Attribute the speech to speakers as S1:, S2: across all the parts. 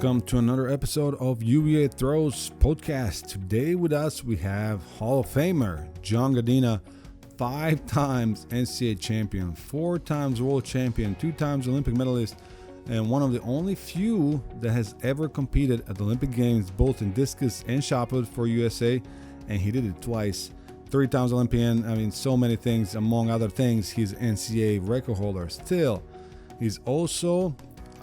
S1: Welcome to another episode of UVA Throws podcast. Today with us we have Hall of Famer John Godina, 5 times NCAA champion, 4 times world champion, 2 times Olympic medalist, and one of the only few that has ever competed at the Olympic Games, both in discus and shot put for USA, and he did it twice. 3 times Olympian, so many things. Among other things, he's NCAA record holder. Still, he's also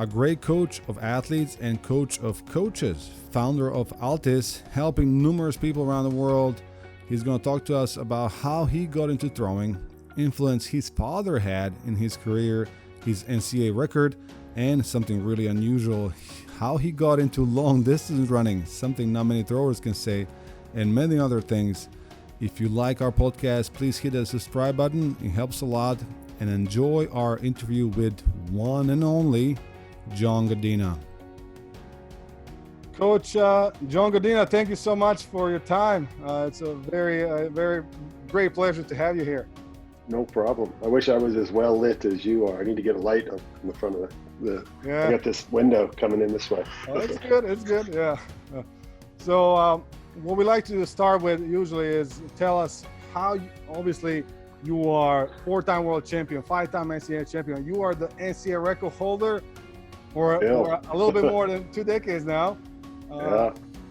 S1: a great coach of athletes and coach of coaches, founder of Altis, helping numerous people around the world. He's going to talk to us about how he got into throwing, influence his father had in his career, his NCAA record, and something really unusual, how he got into long distance running, something not many throwers can say, and many other things. If you like our podcast, please hit the subscribe button. It helps a lot. And enjoy our interview with one and only John Godina. Coach John Godina, thank you so much for your time. It's a very great pleasure to have you here.
S2: No problem. I wish I was as well lit as you are. I need to get a light up in the front of the I got this window coming in this way.
S1: Oh, it's good. Yeah. So what we like to start with usually is tell us how obviously you are 4-time world champion, 5-time NCAA champion. You are the NCAA record holder for a little bit more than 2 decades now.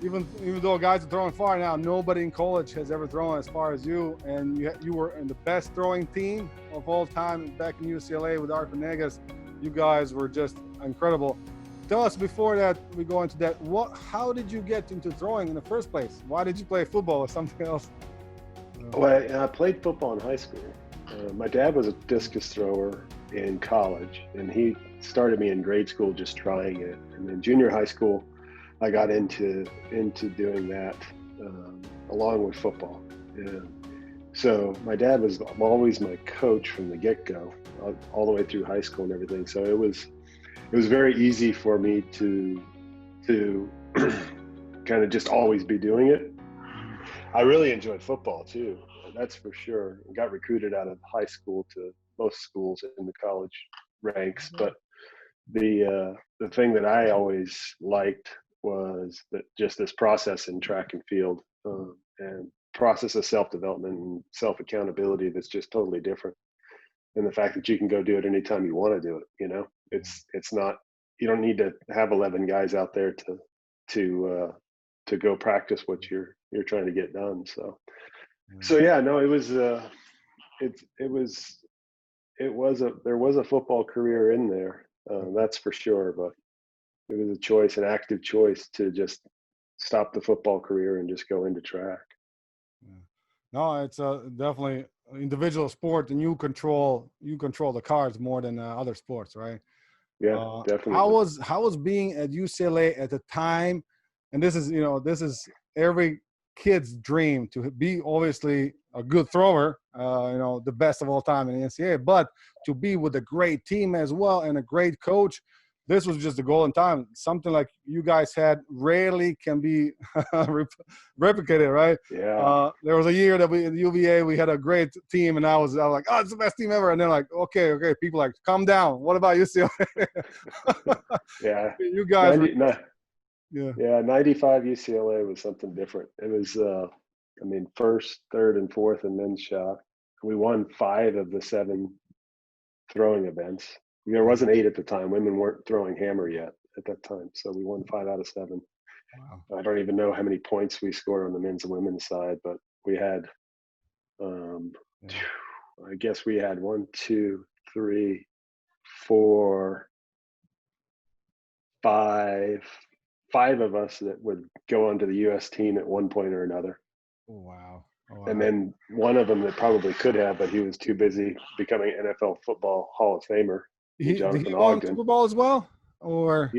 S1: Even though guys are throwing far now, nobody in college has ever thrown as far as you. And you were in the best throwing team of all time back in UCLA with Art Venegas. You guys were just incredible. Tell us before that we go into that. How did you get into throwing in the first place? Why did you play football or something else?
S2: Well, I played football in high school. My dad was a discus thrower in college, and he started me in grade school just trying it. And then junior high school, I got into doing that along with football. And so my dad was always my coach from the get-go, all the way through high school and everything. So it was very easy for me to kind of just always be doing it. I really enjoyed football too, that's for sure. I got recruited out of high school to most schools in the college ranks, but the thing that I always liked was that just this process in track and field and process of self-development and self-accountability that's just totally different. And the fact that you can go do it anytime you want to do it, it's not, you don't need to have 11 guys out there to go practice what you're trying to get done. So yeah, no, there was a football career in there, that's for sure, but it was a choice, an active choice to just stop the football career and just go into track.
S1: No, it's definitely an individual sport, and you control the cards more than other sports, right?
S2: Yeah, definitely.
S1: How was being at UCLA at the time? And this is every kid's dream, to be obviously a good thrower, the best of all time in the NCAA, but to be with a great team as well and a great coach. This was just the golden time. Something like you guys had rarely can be replicated, right?
S2: Yeah.
S1: There was a year that at UVA we had a great team, and I was like, oh, it's the best team ever. And then okay, people like, calm down. What about UCLA?
S2: Yeah.
S1: You guys.
S2: 95 UCLA was something different. It was, first, third, and fourth in men's shot. We won 5 of the 7 throwing events. There wasn't 8 at the time. Women weren't throwing hammer yet at that time. So we won 5 out of 7. Wow. I don't even know how many points we scored on the men's and women's side, but we had, I guess we had 1, 2, 3, 4, 5 of us that would go onto the U.S. team at one point or another.
S1: Oh, wow.
S2: And then one of them that probably could have, but he was too busy becoming NFL football Hall of Famer.
S1: Did he won Super Bowl as well? Or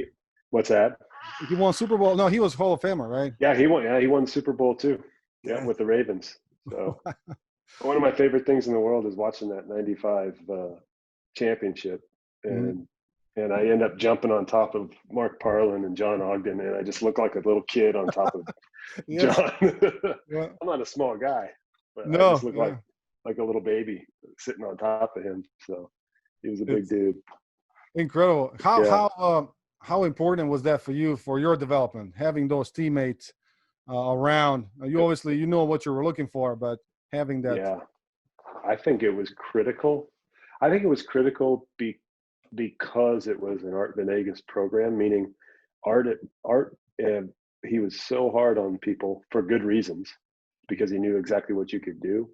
S2: what's that?
S1: He won Super Bowl. No, he was Hall of Famer, right?
S2: Yeah, he won Super Bowl too. Yeah, with the Ravens. So one of my favorite things in the world is watching that 95 championship. And I end up jumping on top of Mark Parlin and John Ogden, and I just look like a little kid on top of John. I'm not a small guy, but I just look like a little baby sitting on top of him. So he was a big dude.
S1: Incredible. How how important was that for you for your development, having those teammates around? You obviously you know what you were looking for, but having that.
S2: Yeah, I think it was critical. I think it was critical because it was an Art Venegas program, meaning art. He was so hard on people for good reasons, because he knew exactly what you could do.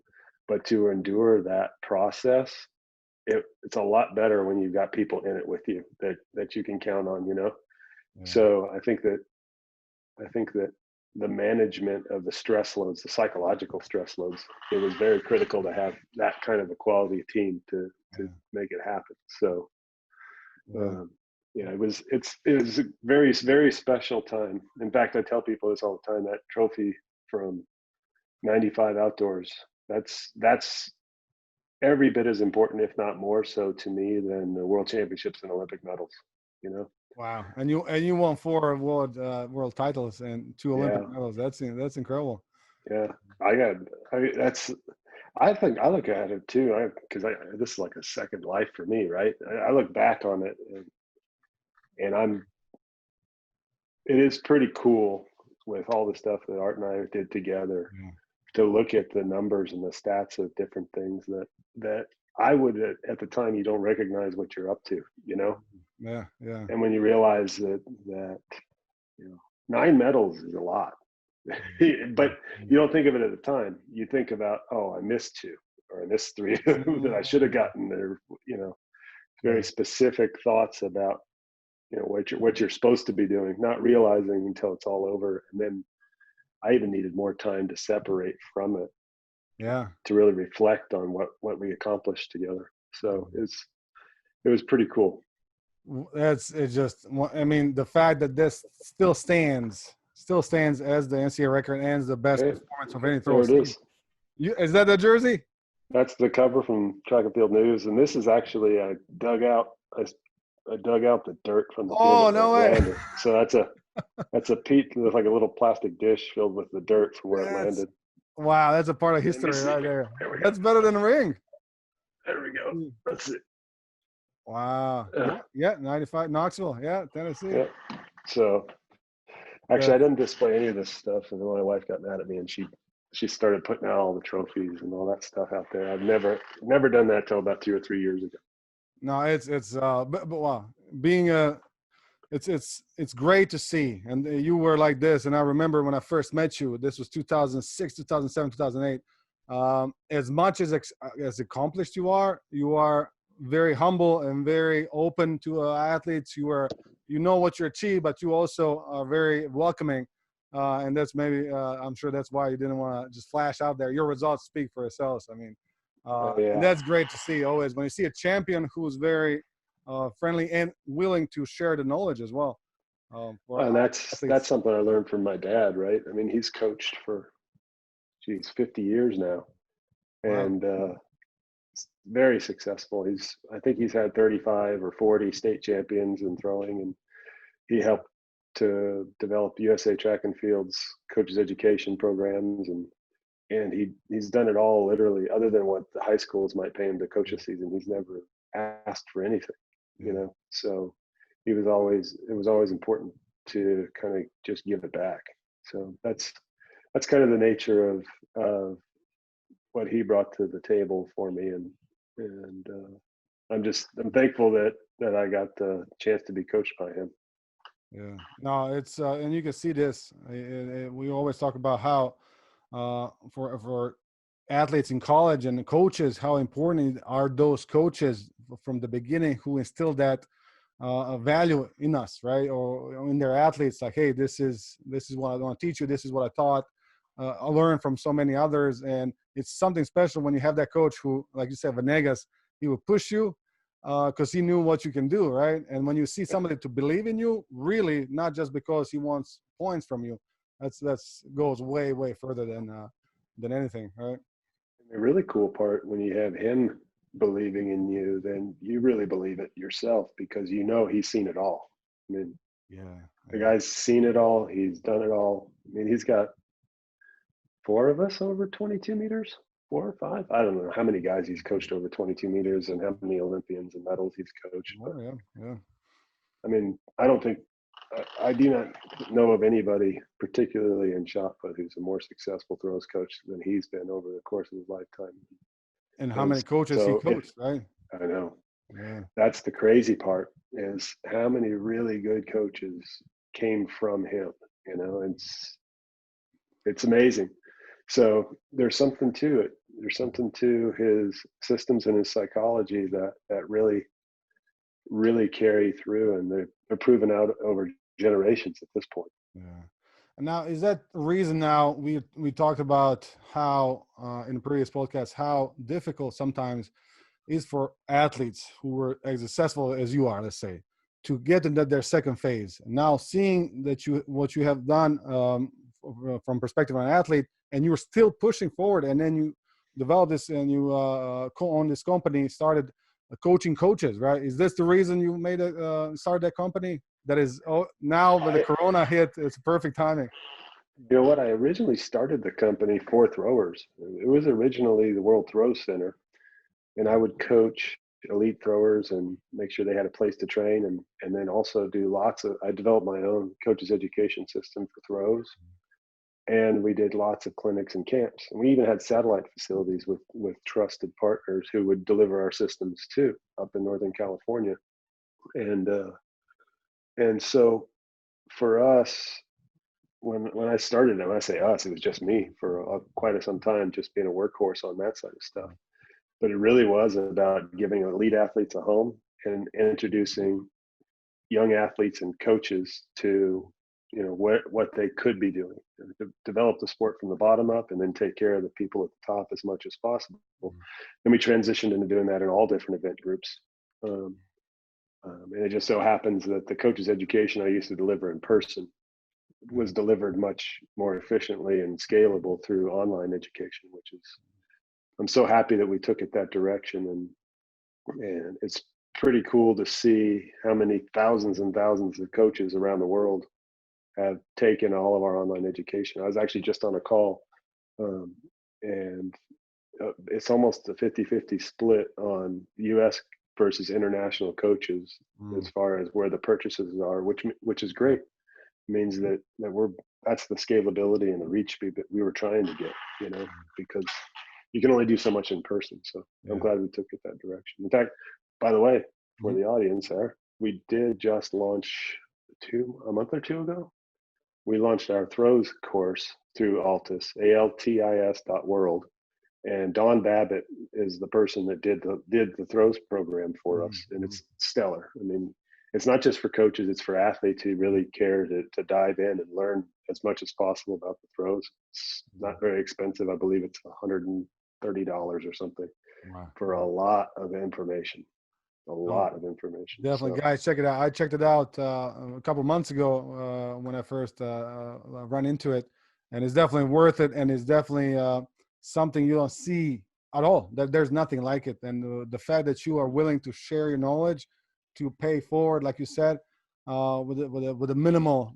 S2: But to endure that process, it's a lot better when you've got people in it with you that you can count on.
S1: Yeah.
S2: So I think that the management of the stress loads, the psychological stress loads, it was very critical to have that kind of a quality team to
S1: Yeah.
S2: make it happen. So
S1: Yeah.
S2: yeah, it was a very, very special time. In fact, I tell people this all the time, that trophy from 95 outdoors, that's every bit as important, if not more so to me, than the world championships and Olympic medals, you know?
S1: Wow. And you won 4 world titles and 2 Olympic
S2: Yeah.
S1: medals. That's incredible.
S2: Yeah. That's, I think I look at it too, because this is like a second life for me, right? I look back on it, and it is pretty cool with all the stuff that Art and I did together,
S1: Yeah.
S2: to look at the numbers and the stats of different things that I would, at the time, you don't recognize what you're up to.
S1: Yeah. Yeah.
S2: And when you realize that 9 medals is a lot, but you don't think of it at the time. You think about, oh, I missed 2 or I missed 3 that I should have gotten there. Very specific thoughts about what you're supposed to be doing, not realizing until it's all over. And then I even needed more time to separate from it,
S1: Yeah.
S2: to really reflect on what we accomplished together. So it was pretty cool.
S1: It's just, I mean, the fact that this still stands as the NCAA record and as the best
S2: Okay,
S1: performance of any throw.
S2: there it is.
S1: Is that the jersey?
S2: That's the cover from Track and Field News, and this is actually I dug out the dirt from the
S1: Oh,
S2: field where
S1: no
S2: it
S1: way.
S2: landed. So that's a peat, like a little plastic dish filled with the dirt from where it
S1: That's
S2: landed.
S1: wow. That's a part of
S2: Let me
S1: history
S2: see.
S1: right there.
S2: There we go.
S1: That's better than a ring.
S2: There we go. That's it.
S1: Wow. Yeah. 95 Knoxville. Yeah. Tennessee.
S2: Yeah. So actually, I didn't display any of this stuff, and then my wife got mad at me, and she started putting out all the trophies and all that stuff out there. I've never done that till about 2 or 3 years ago.
S1: No, but wow, being it's great to see. And you were like this, and I remember when I first met you. This was 2006, 2007, 2008. As much as accomplished you are very humble and very open to athletes. You know what you achieve, but you also are very welcoming. And that's maybe I'm sure that's why you didn't want to just flash out there. Your results speak for themselves. I mean,
S2: Oh
S1: and
S2: yeah.
S1: that's great to see always when you see a champion who's very friendly and willing to share the knowledge as well. For
S2: And that's
S1: athletes.
S2: something I learned from my dad, right? I mean, he's coached for 50 years now,
S1: Wow.
S2: and very successful. I think he's had 35 or 40 state champions in throwing, and he helped to develop USA Track and Field's coaches education programs, and he's done it all literally, other than what the high schools might pay him to coach a season. He's never asked for anything. So it was always important to kind of just give it back. So that's kind of the nature of what he brought to the table for me, and I'm thankful that I got the chance to be coached by him.
S1: Yeah. No, it's and you can see this. We always talk about how for athletes in college and the coaches, how important are those coaches from the beginning who instill that value in us, right, or in their athletes. Like, hey, this is what I want to teach you. This is what I taught. I learned from so many others, and it's something special when you have that coach who, like you said, Venegas, he will push you because he knew what you can do, right? And when you see somebody to believe in you, really, not just because he wants points from you, that's goes way further than anything, right?
S2: The really cool part, when you have him believing in you, then you really believe it yourself, because he's seen it all. I mean,
S1: Yeah.
S2: the guy's seen it all. He's done it all. I mean, he's got 4 of us over 22 meters, 4 or 5. I don't know how many guys he's coached over 22 meters and how many Olympians and medals he's coached. But
S1: Oh, yeah.
S2: I mean, I don't think I do not know of anybody, particularly in shot put, who's a more successful throws coach than he's been over the course of his lifetime.
S1: And how many coaches he coached, right?
S2: I know.
S1: Yeah.
S2: That's the crazy part, is how many really good coaches came from him. You know, it's amazing. So there's something to it. There's something to his systems and his psychology that really carry through, and they're proven out over generations at this point.
S1: Yeah. And now, is that the reason? Now we talked about how in the previous podcast how difficult sometimes is for athletes who were as successful as you are, let's say, to get into their second phase. Now, seeing that what you have done from perspective of an athlete, and you were still pushing forward, and then you developed this, and you own this company, started coaching coaches, right? Is this the reason you made started that company? That is, now when the Corona hit, it's perfect timing.
S2: You know what? I originally started the company for throwers. It was originally the World Throw Center, and I would coach elite throwers and make sure they had a place to train, and then also do I developed my own coaches education system for throws, and we did lots of clinics and camps, and we even had satellite facilities with trusted partners who would deliver our systems too up in Northern California, and so for us, when I started, and when I say us, it was just me for quite some time, just being a workhorse on that side of stuff. But it really was about giving elite athletes a home and introducing young athletes and coaches to, you know, what they could be doing, develop the sport from the bottom up, and then take care of the people at the top as much as possible. And we transitioned into doing that in all different event groups. And it just so happens that the coaches education I used to deliver in person was delivered much more efficiently and scalable through online education, which is, I'm so happy that we took it that direction. And it's pretty cool to see how many thousands and thousands of coaches around the world have taken all of our online education. I was actually just on a call, and it's almost a 50-50 split on US versus international coaches as far as where the purchases are, which is great. It means that that's the scalability and the reach we were trying to get, you know, because you can only do so much in person. So I'm glad we took it that direction. In fact, by the way, for the audience there, we did just launch a month or two ago. We launched our throws course through Altis, altis.world. And Don Babbitt is the person that did the throws program for us, and it's stellar. I mean, it's not just for coaches; it's for athletes who really care to dive in and learn as much as possible about the throws. It's not very expensive. I believe it's $130 or something for a lot of information.
S1: Definitely, guys, check it out. I checked it out a couple months ago when I first ran into it, and it's definitely worth it, and it's definitely something you don't see at all. There's nothing like it, and the fact that you are willing to share your knowledge, to pay forward, like you said, with a minimal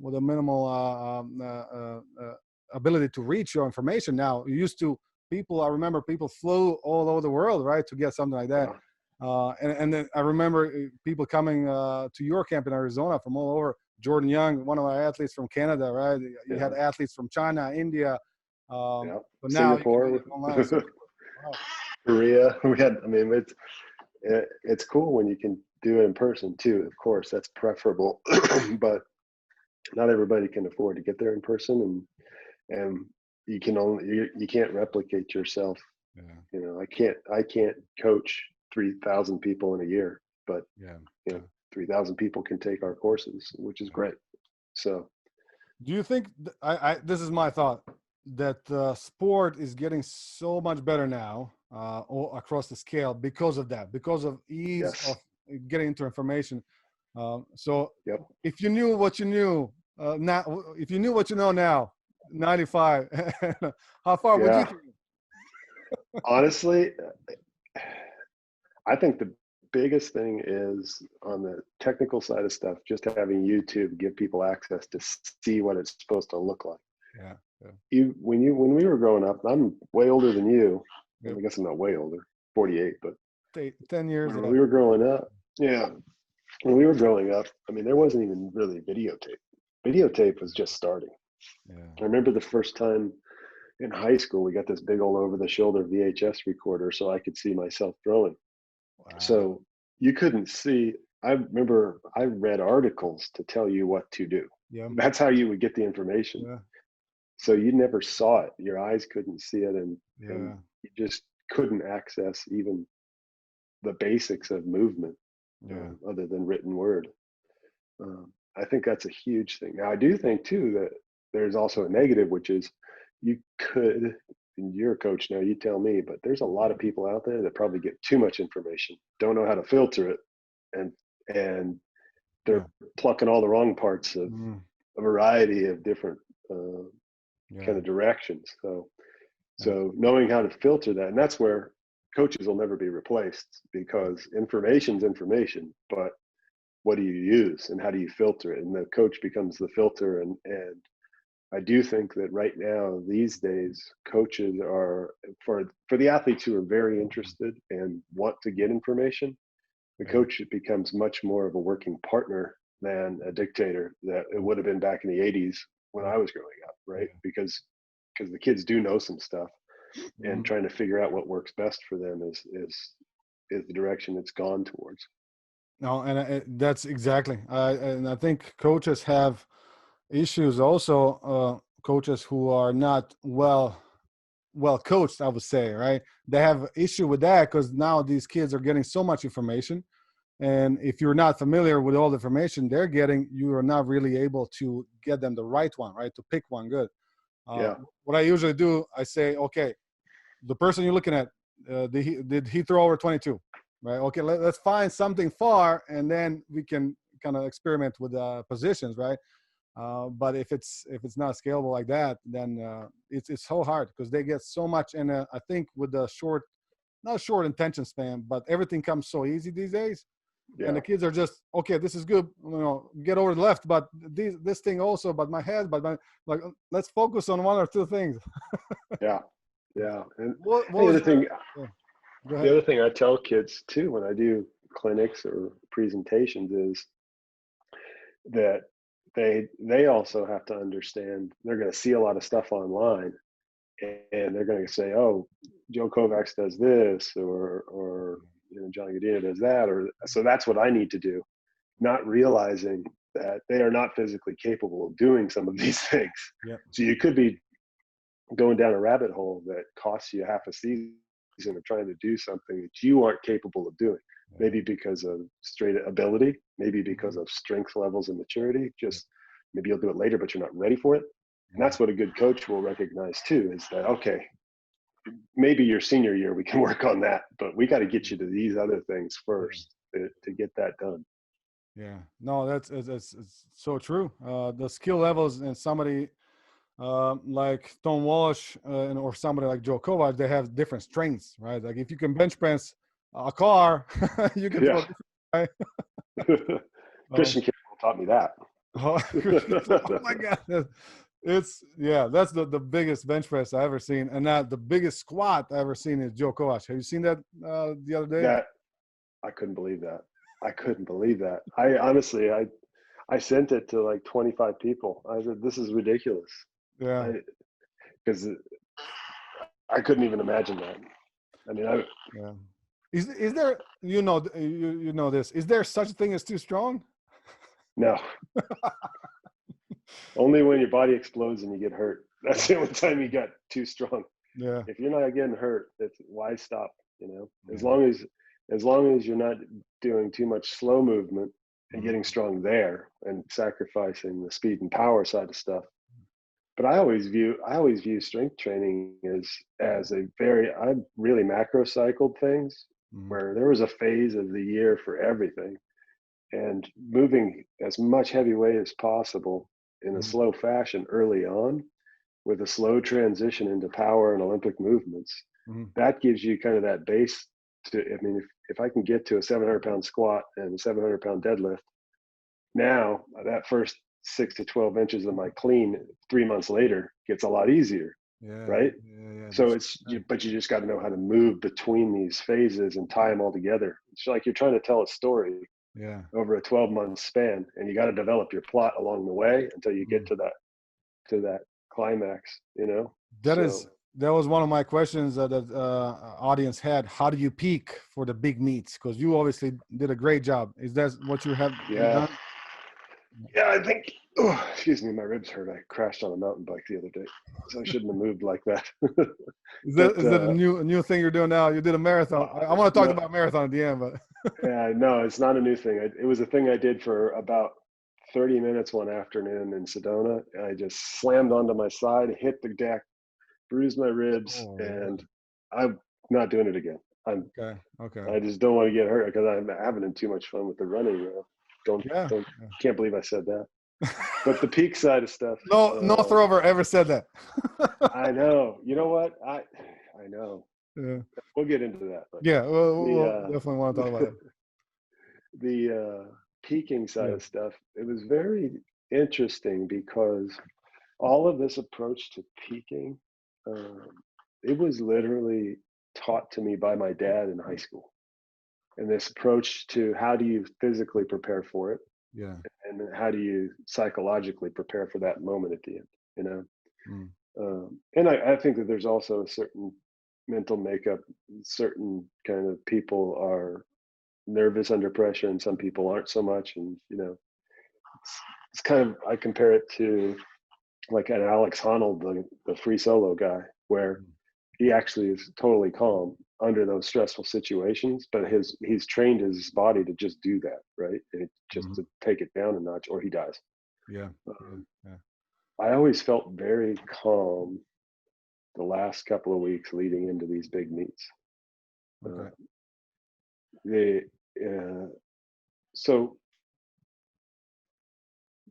S1: ability to reach your information. Now, you used to I remember people flew all over the world, right, to get something like that. And then I remember people coming to your camp in Arizona from all over. Jordan Young, one of our athletes from Canada, right? You had athletes from China, India, but now
S2: Singapore,
S1: online. Wow.
S2: Korea. It's cool when you can do it in person too. Of course, that's preferable, but not everybody can afford to get there in person, and you can't replicate yourself. You know, I can't coach 3,000 people in a year, but you know, 3,000 people can take our courses, which is great. So,
S1: do you think this is my thought, that sport is getting so much better now all across the scale because of that, because of ease of getting into information? So if you knew what you knew now, if you knew what you know now, 95, how far would you think?
S2: Honestly, I think the biggest thing is on the technical side of stuff, just having YouTube give people access to see what it's supposed to look like. When we were growing up, I'm way older than you. I guess I'm not way older, 48, but
S1: 10 years.
S2: When we were growing up, when we were growing up, I mean, there wasn't even really videotape. Videotape was just starting.
S1: Yeah.
S2: I remember the first time in high school, we got this big old over the shoulder VHS recorder so I could see myself throwing.
S1: Wow.
S2: So you couldn't see. I remember I read articles to tell you what to do.
S1: Yeah.
S2: That's how you would get the information.
S1: Yeah.
S2: So you never saw it. Your eyes couldn't see it, and
S1: Yeah.
S2: you just couldn't access even the basics of movement
S1: Yeah.
S2: other than written word. I think that's a huge thing. Now, I do think too that there's also a negative, which is you could, and you're a coach now, you tell me, but there's a lot of people out there that probably get too much information, don't know how to filter it, and and
S1: Yeah.
S2: they're plucking all the wrong parts of
S1: Mm.
S2: a variety of different uh,
S1: Yeah.
S2: kind of directions. So
S1: Yeah.
S2: so knowing how to filter that, and that's where coaches will never be replaced because information's information, but what do you use and how do you filter it? And the coach becomes the filter. And I do think that right now, these days, coaches are for the athletes who are very interested and want to get information. The
S1: Yeah.
S2: coach becomes much more of a working partner than a dictator that it would have been back in the '80s when
S1: Yeah.
S2: I was growing up,
S1: Yeah.
S2: right? Because the kids do know some stuff, and
S1: Mhm.
S2: trying to figure out what works best for them is the direction it's gone towards.
S1: No, and that's exactly. And I think coaches have issues also. Coaches who are not well coached, I would say, right? They have issue with that because now these kids are getting so much information, and if you're not familiar with all the information they're getting, you are not really able to get them the right one, right? To pick one good. Uh,
S2: Yeah,
S1: what I usually do, I say, okay, the person you're looking at, did he throw over 22? Right. Okay. Let's find something far, and then we can kind of experiment with positions, right? But if it's not scalable like that, then it's so hard because they get so much. And I think with the short, not short attention span, but everything comes so easy these days, and
S2: yeah,
S1: the kids are just okay. This is good, get over the left, but this thing also, but my head, but my like. Let's focus on one or two things.
S2: yeah, yeah. And
S1: What
S2: the
S1: was
S2: other
S1: your?
S2: thing,
S1: Yeah, go
S2: the
S1: ahead.
S2: other thing I tell kids too when I do clinics or presentations is that they also have to understand they're going to see a lot of stuff online, and they're going to say, "Oh, Joe Kovacs does this," or John Godina does that, or so that's what I need to do, not realizing that they are not physically capable of doing some of these things.
S1: Yeah.
S2: So you could be going down a rabbit hole that costs you half a season of trying to do something that you aren't capable of doing.
S1: Yeah.
S2: Maybe because of straight ability, maybe because
S1: Mhm.
S2: of strength levels and maturity.
S1: Yeah.
S2: Just maybe you'll do it later, but you're not ready for it. And
S1: Yeah.
S2: that's what a good coach will recognize too, is that, okay, maybe your senior year we can work on that, but we got to get you to these other things
S1: Yeah.
S2: first to get that done.
S1: Yeah. No, that's it's so true. The skill levels in somebody like Tom Walsh or somebody like Joe Kovac, they have different strengths, right? Like if you can bench press a car, you can
S2: Yeah.
S1: throw. Right? Oh,
S2: Christian Campbell taught me that.
S1: oh, oh my God. It's yeah, that's the biggest bench press I ever seen, and that the biggest squat I ever seen is Joe Kovac. Have you seen that the other day?
S2: That I couldn't believe that. I couldn't believe that. I honestly, I sent it to like 25 people. I said, "This is ridiculous,"
S1: Yeah,
S2: because I couldn't even imagine that. I mean, I
S1: yeah. Is there you know this? Is there such a thing as too strong?
S2: no. Only when your body explodes and you get hurt. That's the only time you got too strong.
S1: Yeah,
S2: If you're not getting hurt, it's why stop?
S1: yeah,
S2: As long as you're not doing too much slow movement and
S1: mhm,
S2: getting strong there and sacrificing the speed and power side of stuff. But I always view strength training as a very I really macro cycled things
S1: mhm,
S2: where there was a phase of the year for everything, and moving as much heavy weight as possible in a
S1: mhm,
S2: slow fashion early on with a slow transition into power and Olympic movements.
S1: mhm.
S2: That gives you kind of that base to, I mean, if I can get to a 700-pound squat and a 700-pound deadlift, now that first 6 to 12 inches of my clean 3 months later gets a lot easier,
S1: Yeah,
S2: right?
S1: yeah, yeah.
S2: So
S1: That's
S2: it's, but you just got to know how to move between these phases and tie them all together. It's like you're trying to tell a story
S1: Yeah.
S2: over a 12-month span, and you got to develop your plot along the way until you get
S1: Mm.
S2: to that climax, you know.
S1: That
S2: So
S1: was one of my questions that audience had. How do you peak for the big meets? Because you obviously did a great job. Is that what you have
S2: yeah,
S1: done?
S2: yeah, I think. Oh, excuse me, my ribs hurt. I crashed on a mountain bike the other day, so I shouldn't have moved like that. But
S1: Is that a new thing you're doing now? You did a marathon. I want to talk
S2: no,
S1: about marathon at the end, but
S2: yeah, no, it's not a new thing. It was a thing I did for about 30 minutes one afternoon in Sedona. I just slammed onto my side, hit the deck, bruised my ribs,
S1: oh
S2: and
S1: Lord.
S2: I'm not doing it again.
S1: Okay. Okay.
S2: I just don't want to get hurt because I'm having too much fun with the running.
S1: Yeah.
S2: Don't can't believe I said that. But the peak side of stuff,
S1: No thrower ever said that.
S2: I know. You know what? I know.
S1: Yeah.
S2: We'll get into that. But
S1: Yeah. We'll
S2: the
S1: definitely want to talk about
S2: the peaking
S1: it.
S2: side
S1: Yeah.
S2: of stuff, it was very interesting because all of this approach to peaking, um, it was literally taught to me by my dad in high school. And this approach to how do you physically prepare for it,
S1: Yeah.
S2: and then how do you psychologically prepare for that moment at the end, you know.
S1: Mm.
S2: And I think that there's also a certain mental makeup. Certain kind of people are nervous under pressure, and some people aren't so much. And you know, it's kind of, I compare it to like an Alex Honnold, the free solo guy, where
S1: Mm.
S2: he actually is totally calm under those stressful situations, but he's trained his body to just do that, right? Just
S1: Mhm.
S2: to take it down a notch, or he dies.
S1: Yeah. Yeah.
S2: Um,
S1: Yeah.
S2: I always felt very calm the last couple of weeks leading into these big meets. Uh,
S1: Okay.
S2: the so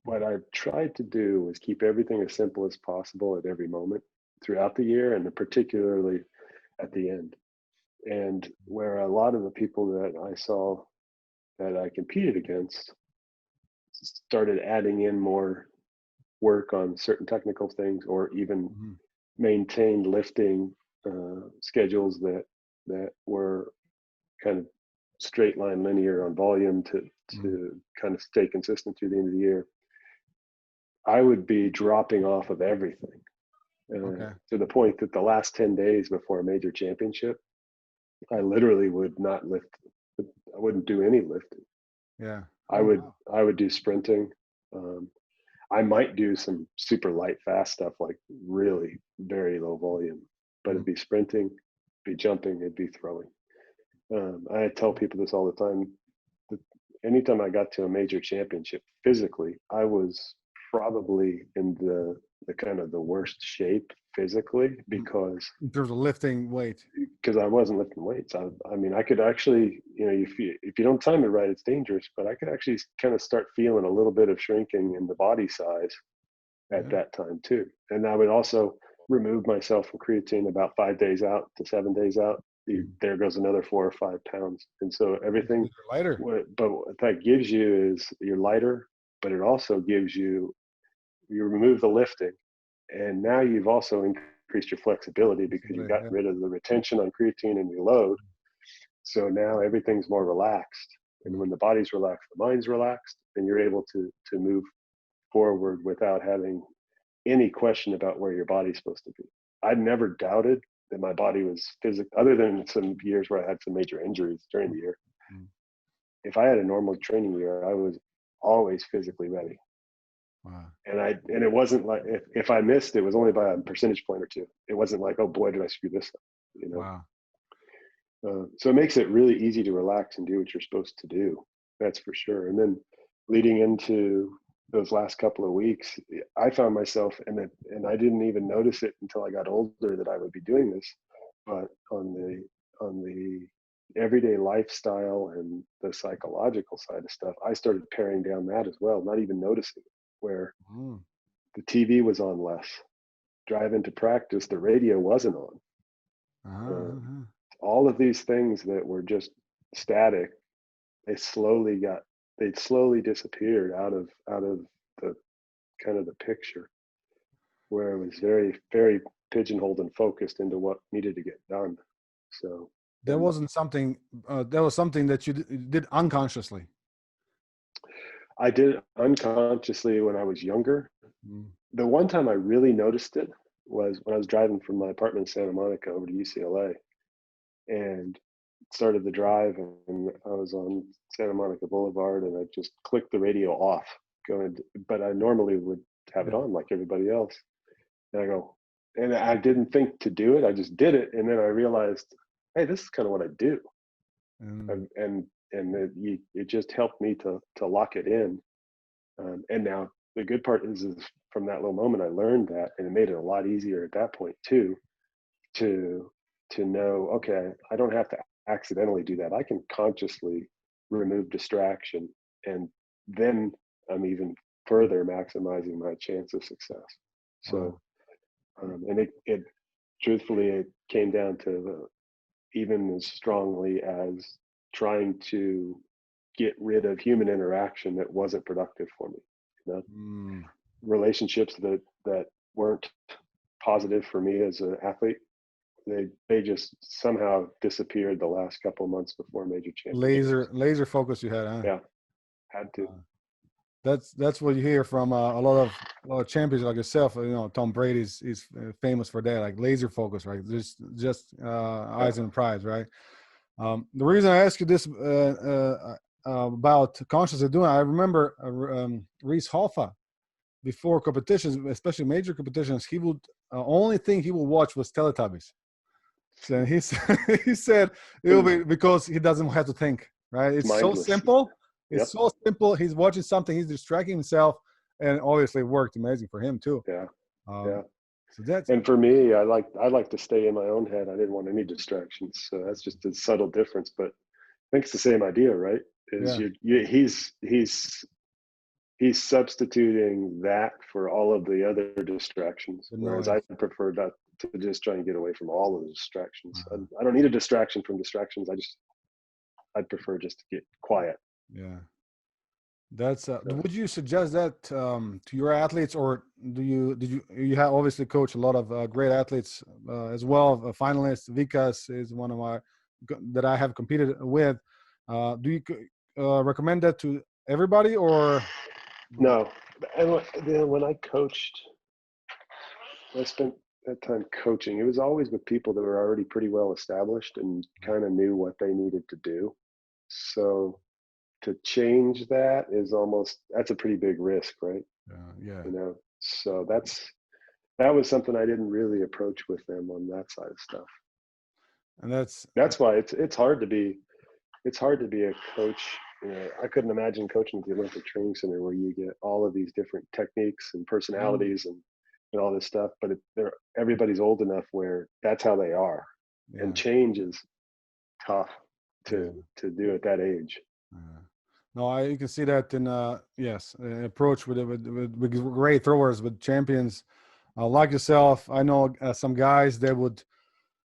S2: what I tried to do was keep everything as simple as possible at every moment throughout the year, and particularly at the end. And where a lot of the people that I saw that I competed against started adding in more work on certain technical things, or even
S1: Mhm.
S2: maintained lifting schedules that were kind of straight line linear on volume
S1: Mm.
S2: to kind of stay consistent through the end of the year, I would be dropping off of everything
S1: Okay.
S2: to the point that the last 10 days before a major championship, I literally would not lift. I wouldn't do any lifting.
S1: Yeah.
S2: I
S1: Oh
S2: would
S1: wow.
S2: I would do sprinting. Um, I might do some super light, fast stuff, like really very low volume, but
S1: Mm.
S2: it'd be sprinting, be jumping, it'd be throwing. I tell people this all the time. That anytime I got to a major championship physically, I was probably in the kind of the worst shape physically,
S1: Mm.
S2: because
S1: In terms of lifting weight.
S2: I wasn't lifting weights. I mean, I could actually, you know, if you don't time it right, it's dangerous. But I could actually kind of start feeling a little bit of shrinking in the body size at
S1: Yeah.
S2: that time too. And I would also remove myself from creatine about 5 days out to 7 days out.
S1: Mm.
S2: There goes another 4 or 5 pounds. And so everything,
S1: You're lighter.
S2: but what that gives you is you're lighter, but it also gives you, you remove the lifting, and now you've also increased your flexibility because you've
S1: Yeah.
S2: gotten rid of the retention on creatine and your load. So now everything's more relaxed. And
S1: Mm.
S2: when the body's relaxed, the mind's relaxed, and you're able to move forward without having any question about where your body's supposed to be. I'd never doubted that my body was physical, other than some years where I had some major injuries during the year.
S1: Mm.
S2: If I had a normal training year, I was always physically ready.
S1: Wow.
S2: And it wasn't like, if I missed, it was only by a percentage point or two. It wasn't like, oh boy, did I screw this up, you know.
S1: Wow.
S2: So it makes it really easy to relax and do what you're supposed to do. That's for sure. And then leading into those last couple of weeks, I found myself, and I didn't even notice it until I got older that I would be doing this. But on the everyday lifestyle and the psychological side of stuff, I started paring down that as well, not even noticing it, where
S1: Mm.
S2: the TV was on less. Driving to practice, the radio wasn't on.
S1: Uh-huh.
S2: Um, all of these things that were just static, they slowly got they slowly disappeared out of the kind of the picture, where it was very, very pigeonholed and focused into what needed to get done. So,
S1: That
S2: and
S1: wasn't something that was something that you did unconsciously.
S2: I did unconsciously when I was younger.
S1: Mm.
S2: The one time I really noticed it was when I was driving from my apartment in Santa Monica over to UCLA, and started the drive, and I was on Santa Monica Boulevard, and I just clicked the radio off, going. But I normally would have it
S1: Yeah.
S2: on like everybody else, and I go, and I didn't think to do it. I just did it, and then I realized, hey, this is kind of what I do,
S1: Mm.
S2: and it just helped me to lock it in. And now the good part is from that little moment, I learned that, and it made it a lot easier at that point too, to know, okay, I don't have to accidentally do that. I can consciously remove distraction, and then I'm even further maximizing my chance of success.
S1: Wow.
S2: So, and it truthfully, it came down to even as strongly as trying to get rid of human interaction that wasn't productive for me. You know,
S1: Mm.
S2: relationships that weren't positive for me as an athlete, they just somehow disappeared the last couple of months before major championships.
S1: Laser focus you had, huh?
S2: Yeah, had to.
S1: That's what you hear from a lot of champions like yourself. You know, Tom Brady's is famous for that, like laser focus, right? Just
S2: Yeah.
S1: eyes on the prize, right? The reason I ask you this about consciously doing, I remember Reese Hoffa before competitions, especially major competitions, he would only thing he would watch was Teletubbies. So he he said it will be because he doesn't have to think, right?
S2: It's
S1: It's so
S2: mindless.
S1: simple. It's
S2: Yep.
S1: so simple. He's watching something. He's distracting himself, and obviously it worked amazing for him too.
S2: Yeah. Yeah.
S1: Um, so that's
S2: And for me, I like to stay in my own head. I didn't want any distractions. So that's just a subtle difference, but I think it's the same idea, right? Is
S1: yeah,
S2: he's substituting that for all of the other distractions,
S1: the
S2: whereas
S1: noise.
S2: I prefer not to just try and get away from all of the distractions.
S1: Uh,
S2: I don't need a distraction from distractions. I'd prefer just to get quiet.
S1: yeah, that's.
S2: So,
S1: Would you suggest that to your athletes, or you have obviously coach a lot of great athletes as well, finalists. Vikas is one of my that I have competed with. Do you recommend that to everybody, or
S2: no, and then when I coached, I spent that time coaching. It was always with people that were already pretty well established and kind of knew what they needed to do. So to change that is that's a pretty big risk, right?
S1: yeah,
S2: You know, so that was something I didn't really approach with them on that side of stuff.
S1: and that's
S2: That's why it's hard to be a coach. You know, I couldn't imagine coaching at the Olympic Training Center where you get all of these different techniques and
S1: mm,
S2: personalities and all this stuff, but everybody's old enough where that's how they are, and
S1: yeah,
S2: change is tough
S1: yeah.
S2: to do at that age.
S1: No, you can see that in yes, approach with great throwers, with champions like yourself. I know some guys that would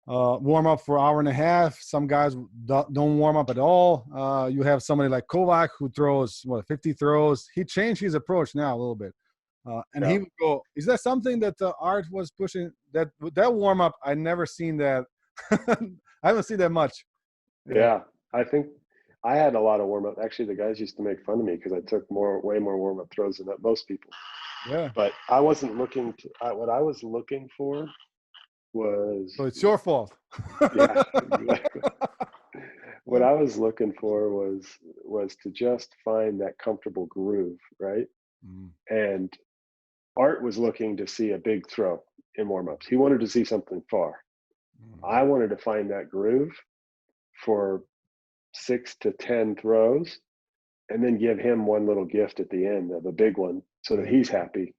S1: warm up for an hour and a half. Some guys don't warm up at all. You have somebody like Kovac who throws 50 throws. He changed his approach now a little bit, and
S2: Yeah,
S1: he would go. Is that something that Art was pushing? That warm up, I never seen that. I haven't seen that much. Yeah,
S2: yeah. I think I had a lot of warm up. Actually, the guys used to make fun of me because I took way more warm up throws than most people.
S1: yeah.
S2: But I wasn't looking to. What I was looking for was,
S1: So it's your fault.
S2: yeah, exactly. What I was looking for was to just find that comfortable groove, right?
S1: Mm,
S2: And Art was looking to see a big throw in warm-ups. He wanted to see something far.
S1: mm,
S2: I wanted to find that groove for 6 to 10 throws, and then give him one little gift at the end of a big one so that
S1: yeah.
S2: he's happy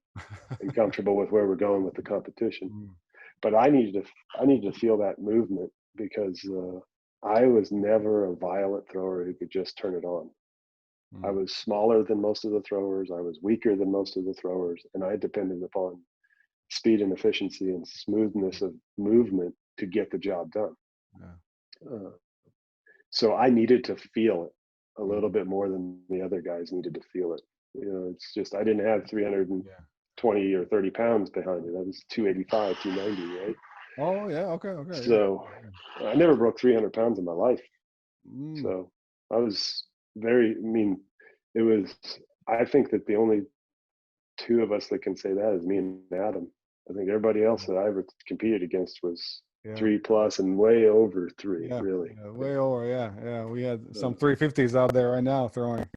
S2: and comfortable with where we're going with the competition.
S1: Mm,
S2: But I needed to feel that movement because I was never a violent thrower who could just turn it on. I
S1: mm,
S2: was smaller than most of the throwers. I was weaker than most of the throwers, and I depended upon speed and efficiency and smoothness of movement to get the job done.
S1: yeah.
S2: Uh, so I needed to feel it a
S1: Mm,
S2: little bit more than the other guys needed to feel it. You know, it's just I didn't have 320 or 30 pounds behind it. I was 285, 290, right?
S1: Oh yeah. Okay. Okay. Yeah.
S2: So I never broke 300 pounds in my life.
S1: Mm,
S2: So I was very, I mean, it was I think that the only two of us that can say that is me and Adam. I think everybody else that I ever competed against was
S1: Yeah.
S2: 3+ and way over three,
S1: Yeah.
S2: really.
S1: Yeah. Way over. Yeah. Yeah. We had
S2: Uh,
S1: some 350s out there right now throwing.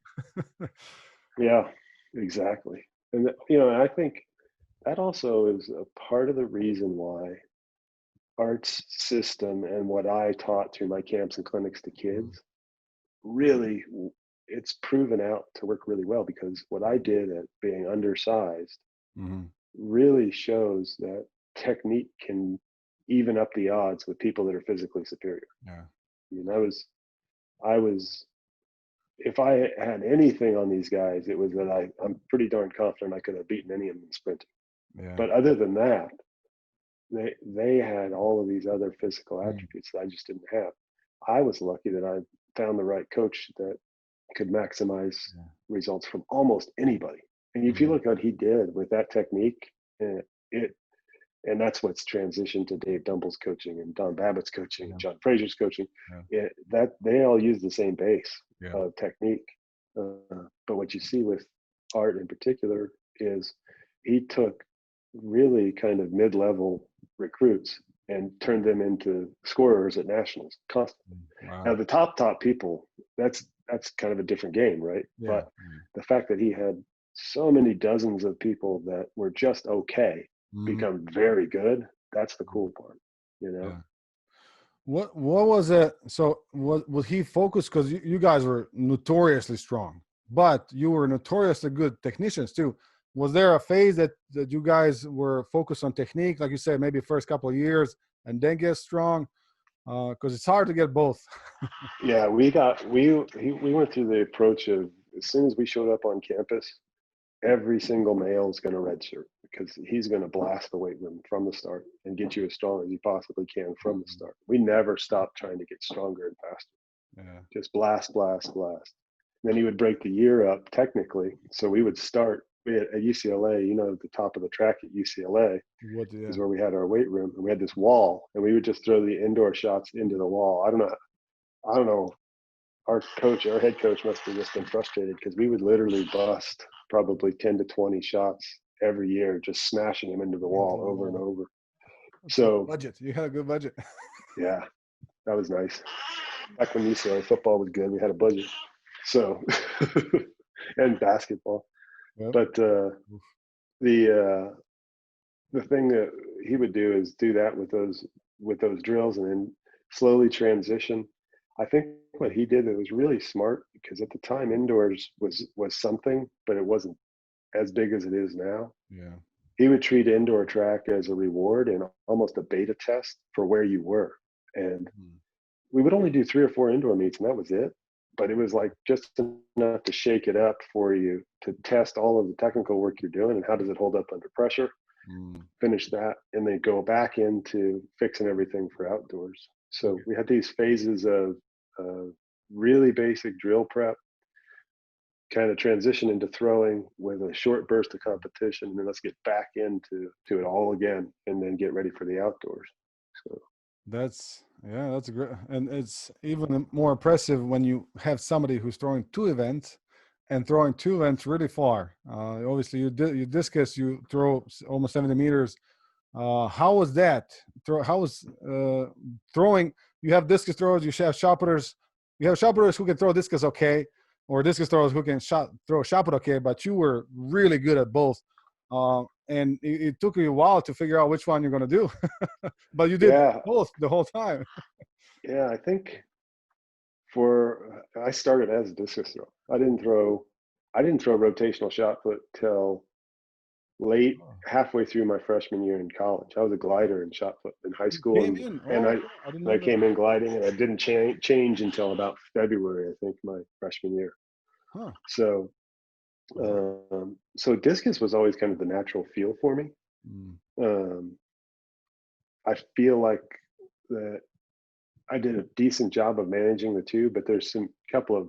S2: yeah, exactly. And I think that also is a part of the reason why arts system and what I taught through my camps and clinics to
S1: Mhm.
S2: kids really it's proven out to work really well because what I did at being undersized
S1: Mhm.
S2: really shows that technique can even up the odds with people that are physically superior.
S1: Yeah.
S2: I mean, I was if I had anything on these guys, it was that I'm pretty darn confident I could have beaten any of them in sprinting.
S1: Yeah.
S2: But other than that, they had all of these other physical
S1: Mm.
S2: attributes that I just didn't have. I was lucky that I found the right coach that could maximize
S1: Yeah.
S2: results from almost anybody. And if you
S1: Mhm.
S2: look what he did with that technique, it and that's what's transitioned to Dave Dumble's coaching and Don Babbitt's coaching and
S1: Yeah.
S2: John Frazier's coaching.
S1: Yeah.
S2: That they all use the same base
S1: Yeah.
S2: of technique. But what you see with Art in particular is he took really kind of mid-level recruits and turned them into scorers at nationals constantly.
S1: Mm. Wow.
S2: Now the top people, that's kind of a different game, right?
S1: Yeah.
S2: But the fact that he had so many dozens of people that were just okay
S1: Mhm.
S2: become very good, that's the cool part, you know?
S1: Yeah. What was it? So was he focused because you guys were notoriously strong, but you were notoriously good technicians too. Was there a phase that you guys were focused on technique, like you said, maybe first couple of years, and then get strong? Because it's hard to get both.
S2: Yeah, we went through the approach of as soon as we showed up on campus, every single male is going to redshirt because he's going to blast the weight room from the start and get you as strong as you possibly can from the start. We never stopped trying to get stronger and faster.
S1: Yeah.
S2: Just blast, blast, blast. Then he would break the year up technically. So we would start at UCLA, the top of the track at UCLA
S1: What? Yeah.
S2: is where we had our weight room and we had this wall and we would just throw the indoor shots into the wall. I don't know. Our head coach must have just been frustrated because we would literally bust probably 10 to 20 shots every year, just smashing them into the
S1: Into
S2: wall
S1: the
S2: over and
S1: wall.
S2: over.
S1: That's a
S2: So
S1: budget. You had a good budget.
S2: yeah, that was nice. Back when UCLA football was good, we had a budget. So and basketball.
S1: Yep.
S2: But the the thing that he would do is do that with those drills and then slowly transition. I think what he did that was really smart because at the time indoors was something, but it wasn't as big as it is now.
S1: Yeah.
S2: He would treat indoor track as a reward and almost a beta test for where you were. And
S1: Mm.
S2: we would only do 3 or 4 indoor meets and that was it. But it was like just enough to shake it up for you to test all of the technical work you're doing and how does it hold up under pressure,
S1: Mm.
S2: finish that, and then go back into fixing everything for outdoors. So
S1: Okay.
S2: we had these phases of really basic drill prep, kind of transition into throwing with a short burst of competition, and then let's get back into it all again, and then get ready for the outdoors. So
S1: That's great, and it's even more impressive when you have somebody who's throwing two events and throwing two events really far. Obviously, you discus, you throw almost 70 meters. How was that? How was throwing? You have discus throwers, you have shot putters. You have shot putters who can throw discus okay, or discus throwers who can throw shot put okay. But you were really good at both, and it took you a while to figure out which one you're going to do. But you did
S2: yeah,
S1: both the whole time.
S2: yeah, I think I started as a discus thrower. I didn't throw rotational shot put till late
S1: Oh,
S2: halfway through my freshman year in college. I was a glider in shot put in high
S1: you
S2: school,
S1: came
S2: and
S1: in.
S2: and I
S1: Oh, I didn't
S2: and I
S1: know that.
S2: came in gliding, and I didn't change until about February, I think, my freshman year.
S1: Huh.
S2: So so discus was always kind of the natural feel for me.
S1: Mm.
S2: Um, I feel like that I did a decent job of managing the two, but there's some couple of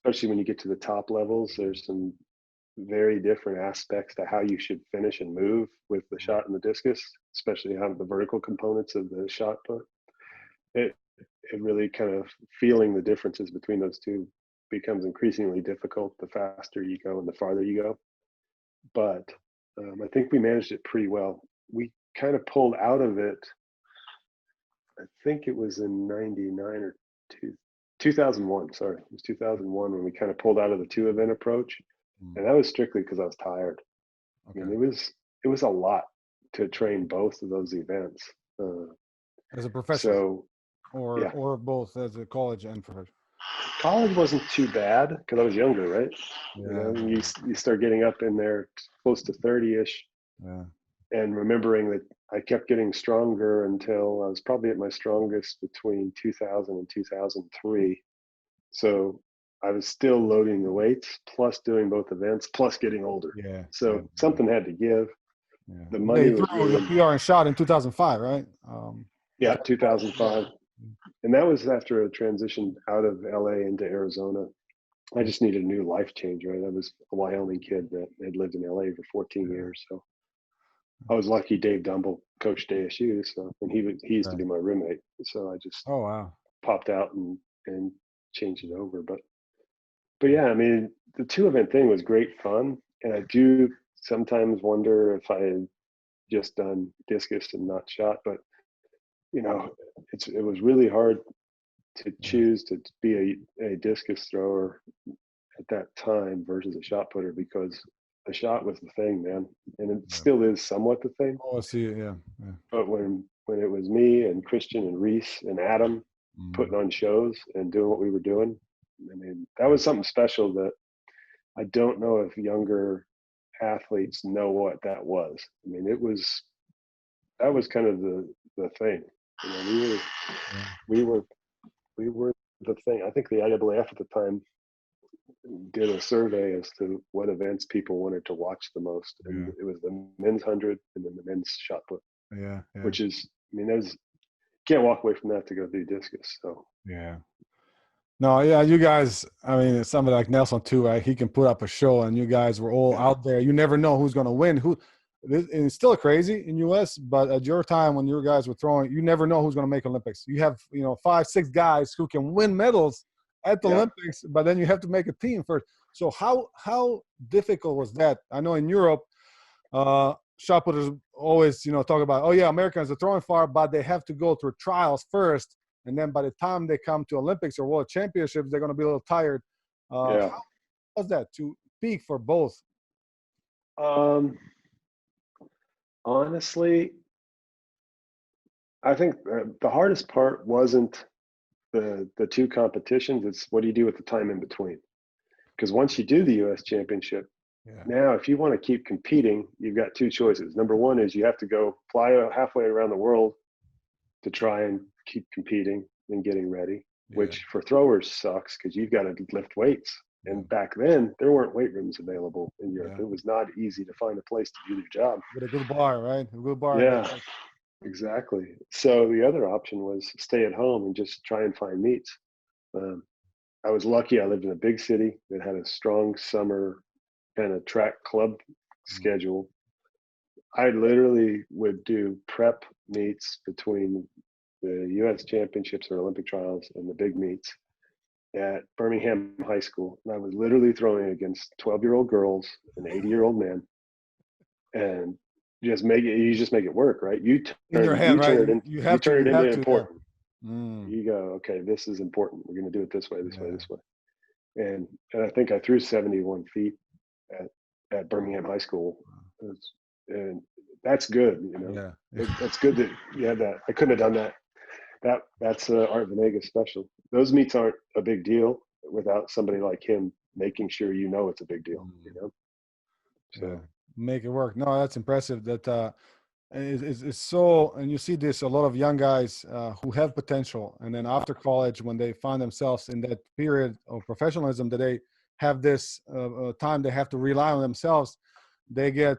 S2: especially when you get to the top levels, there's some very different aspects to how you should finish and move with the shot and the discus, especially how the vertical components of the shot put. It really kind of feeling the differences between those two. becomes increasingly difficult the faster you go and the farther you go. But I think we managed it pretty well. We kind of pulled out of it. I think it was in 99 or 2001. Sorry, it was 2001 when we kind of pulled out of the 2-event approach. And that was strictly because I was tired.
S1: Okay.
S2: I mean, it was a lot to train both of those events.
S1: As a professional,
S2: So
S1: or both as a college and professional.
S2: college wasn't too bad because I was younger, right?
S1: Yeah.
S2: You start getting up in there close to 30-ish.
S1: Yeah.
S2: And remembering that I kept getting stronger until I was probably at my strongest between 2000 and 2003. So I was still loading the weights, plus doing both events, plus getting older.
S1: Yeah.
S2: So something had to give.
S1: Yeah.
S2: The money was
S1: threw
S2: really,
S1: the PR and shot in 2005, right?
S2: 2005. And that was after a transition out of LA into Arizona. I just needed a new life change, right? I was a Wyoming kid that had lived in LA for 14 years. So I was lucky Dave Dumble coached ASU. So, and he used to be my roommate. So I just popped out and changed it over. But yeah, I mean, the 2-event thing was great fun. And I do sometimes wonder if I had just done discus and not shot, but it was really hard to choose to be a discus thrower at that time versus a shot putter because a shot was the thing, man, and it still is somewhat the thing.
S1: Oh, I see it. Yeah.
S2: But when it was me and Christian and Reese and Adam putting on shows and doing what we were doing, I mean, that was something special that I don't know if younger athletes know what that was. I mean, that was kind of the thing. We were the thing. I think the IAAF at the time did a survey as to what events people wanted to watch the most, and it was the men's 100 and then the men's shot put.
S1: Yeah.
S2: Which is, I mean, can't walk away from that to go do discus. So
S1: no, you guys. I mean, somebody like Nelson too, right? He can put up a show, and you guys were all out there. You never know who's going to win. And it's still crazy in U.S., but at your time when you guys were throwing, you never know who's going to make Olympics. You have 5-6 guys who can win medals at the Olympics, but then you have to make a team first. So how difficult was that? I know in Europe, shot putters always talk about, Americans are throwing far, but they have to go through trials first, and then by the time they come to Olympics or World Championships, they're going to be a little tired. How was that to peak for both?
S2: Honestly, I think the hardest part wasn't the 2 competitions. It's what do you do with the time in between? Because once you do the U.S. Championship, now if you want to keep competing, you've got 2 choices. Number one is you have to go fly halfway around the world to try and keep competing and getting ready, which for throwers sucks because you've got to lift weights. And back then, there weren't weight rooms available in Europe. It was not easy to find a place to do your job.
S1: With a good bar, right? A good bar.
S2: Yeah, exactly. So the other option was stay at home and just try and find meets. I was lucky. I lived in a big city that had a strong summer kind of track club schedule. I literally would do prep meets between the U.S. Championships or Olympic trials and the big meets at Birmingham High School. And I was literally throwing against 12-year-old girls and 80-year-old men, and you just make it work, right? You turn it into important. You go, okay, this is important. We're going to do it this way, this way. And I think I threw 71 feet at Birmingham High School. And that's good, That's good that you had that. I couldn't have done that. That's Art Venegas special. Those meets aren't a big deal without somebody like him making sure it's a big deal, So
S1: make it work. No, that's impressive. That it's so, and you see this a lot of young guys who have potential, and then after college, when they find themselves in that period of professionalism, that they have this time they have to rely on themselves, they get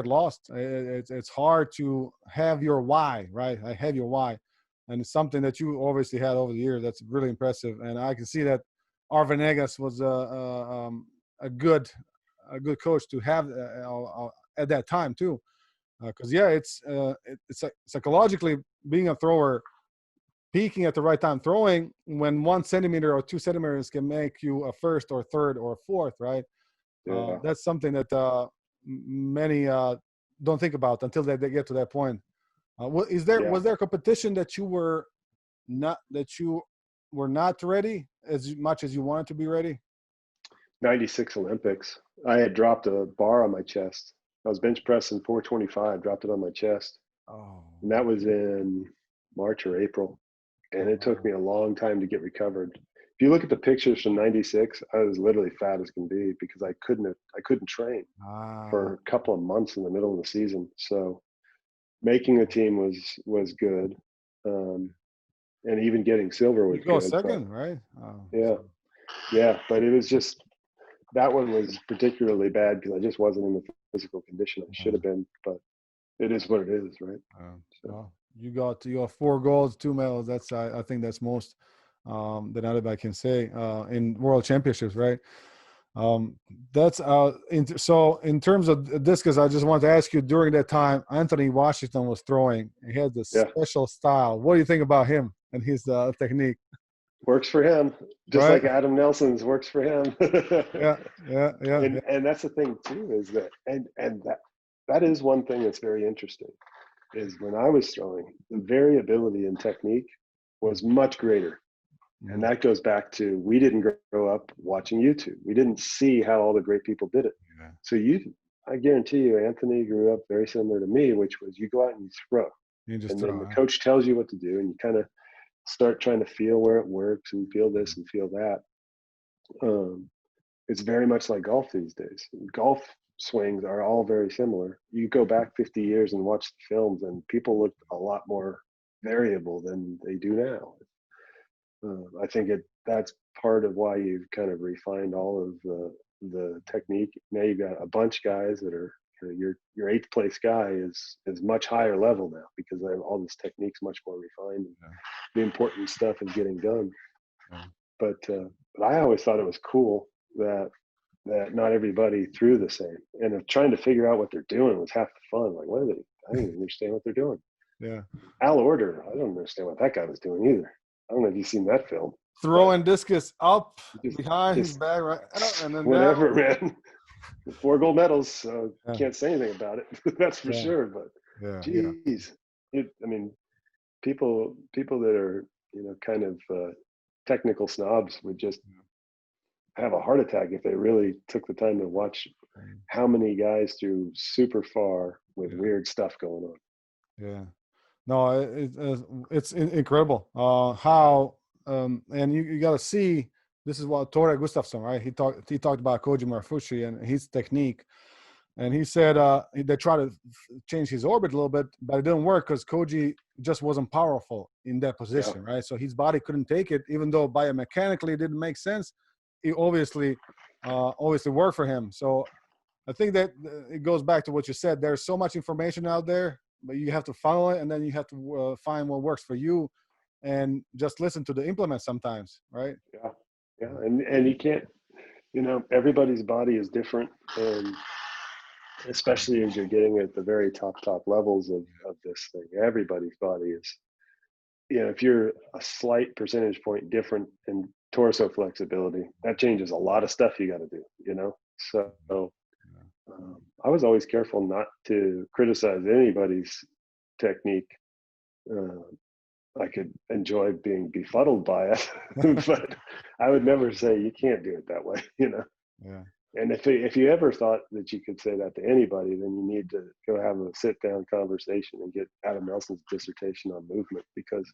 S1: lost. It's hard to have your why, right? I have your why. And it's something that you obviously had over the years. That's really impressive. And I can see that Arvenegas was a good coach to have at that time too. Because it's psychologically being a thrower, peaking at the right time, throwing when 1 centimeter or 2 centimeters can make you a first or third or fourth, right?
S2: Yeah.
S1: That's something that many don't think about until they get to that point. Was there a competition that you were not ready as much as you wanted to be ready?
S2: 96 Olympics. I had dropped a bar on my chest. I was bench pressing 425, dropped it on my chest.
S1: Oh,
S2: And that was in March or April. And it took me a long time to get recovered. If you look at the pictures from 96, I was literally fat as can be because I couldn't train for a couple of months in the middle of the season. So making a team was good. And even getting silver was
S1: you go
S2: good.
S1: second, right?
S2: Yeah. But it was just, that one was particularly bad because I just wasn't in the physical condition I should have been, but it is what it is, right?
S1: Well, you got 4 golds, 2 medals. That's I think that's most that anybody can say in world championships, right? That's so in terms of discus, I just want to ask you, during that time Anthony Washington was throwing, he had this special style. What do you think about him and his technique?
S2: Works for him, just
S1: right?
S2: like Adam Nelson's works for him.
S1: yeah.
S2: And that's the thing too, is that and that is one thing that's very interesting, is when I was throwing, the variability in technique was much greater. And that goes back to, we didn't grow up watching YouTube. We didn't see how all the great people did it.
S1: Yeah.
S2: So I guarantee you, Anthony grew up very similar to me, which was you go out and you throw. And then the coach tells you what to do, and you kind of start trying to feel where it works and feel this and feel that. It's very much like golf these days. Golf swings are all very similar. You go back 50 years and watch the films, and people look a lot more variable than they do now. I think that's part of why you've kind of refined all of the technique. Now you've got a bunch of guys that are, your 8th place guy is much higher level now because all this technique's much more refined. And the important stuff is getting done. But I always thought it was cool that not everybody threw the same, and trying to figure out what they're doing was half the fun. Like, what are they? I don't even understand what they're doing.
S1: Yeah.
S2: Al Order, I don't understand what that guy was doing either. I don't know if you've seen that film.
S1: Throwing discus up behind his back, right? And then
S2: whatever, man. 4 gold medals, so can't say anything about it. That's for sure. But geez, I mean, people that are kind of technical snobs would just have a heart attack if they really took the time to watch how many guys threw super far with weird stuff going on.
S1: Yeah. No, it's incredible how and you got to see, this is what Tore Gustafsson, right? He talked about Koji Marafushi and his technique, and he said they tried to change his orbit a little bit, but it didn't work because Koji just wasn't powerful in that position, right? So his body couldn't take it, even though biomechanically it didn't make sense. It obviously worked for him. So I think that it goes back to what you said. There's so much information out there, but you have to follow it, and then you have to find what works for you, and just listen to the implement sometimes, right?
S2: Yeah, and you can't, everybody's body is different, and especially as you're getting at the very top levels of this thing, everybody's body is, if you're a slight percentage point different in torso flexibility, that changes a lot of stuff you got to do, so I was always careful not to criticize anybody's technique. I could enjoy being befuddled by it, but I would never say you can't do it that way,
S1: Yeah.
S2: And if you ever thought that you could say that to anybody, then you need to go have a sit down conversation and get Adam Nelson's dissertation on movement, because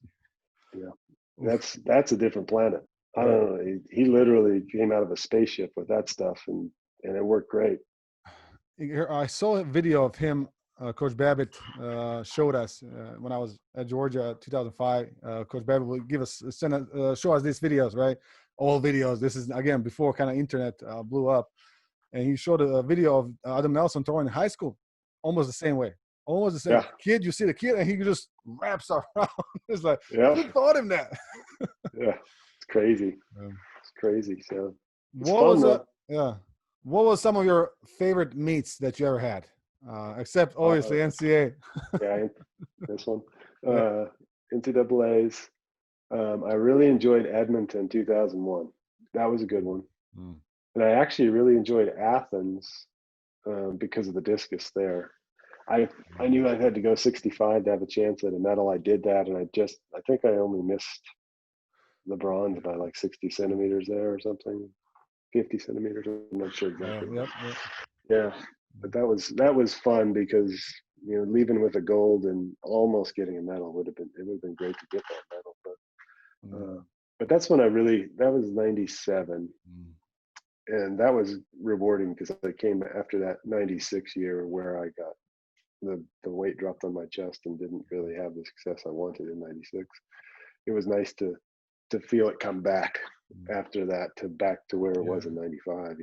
S2: that's a different planet. I don't know. He literally came out of a spaceship with that stuff, and it worked great.
S1: I saw a video of him. Coach Babbitt showed us when I was at Georgia 2005. Coach Babbitt will show us these videos, right? All videos. This is, again, before kind of internet blew up. And he showed a video of Adam Nelson throwing in high school, almost the same way. Almost the same. Kid, you see the kid, and he just wraps around. It's like, who taught him that?
S2: It's crazy. It's crazy. So it's fun,
S1: what was some of your favorite meets that you ever had? Except obviously NCAA.
S2: This one. NCAAs. I really enjoyed Edmonton 2001. That was a good one.
S1: Mm.
S2: And I actually really enjoyed Athens because of the discus there. I knew I had to go 65 to have a chance at a medal. I did that, and I think I only missed the bronze by like 60 centimeters there or something, 50 centimeters. I'm not sure exactly.
S1: Yep, yep.
S2: Yeah, but that was fun because leaving with a gold and almost getting a medal would have been great to get that medal. But that's when that was 97,
S1: Mm.
S2: and that was rewarding because I came after that 96 year where I got the weight dropped on my chest and didn't really have the success I wanted in 96. It was nice to feel it come back after that to back to where it was
S1: Yeah.
S2: in 95,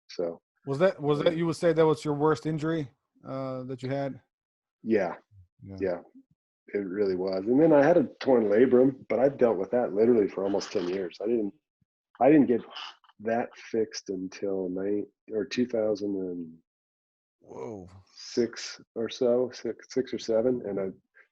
S2: So
S1: Was that you would say that was your worst injury that you had?
S2: yeah,
S1: Yeah.
S2: yeah, it really was. And then I had a torn labrum, but I've dealt with that literally for almost 10 years. I didn't get that fixed until 2006
S1: Whoa.
S2: or so, six or seven, and I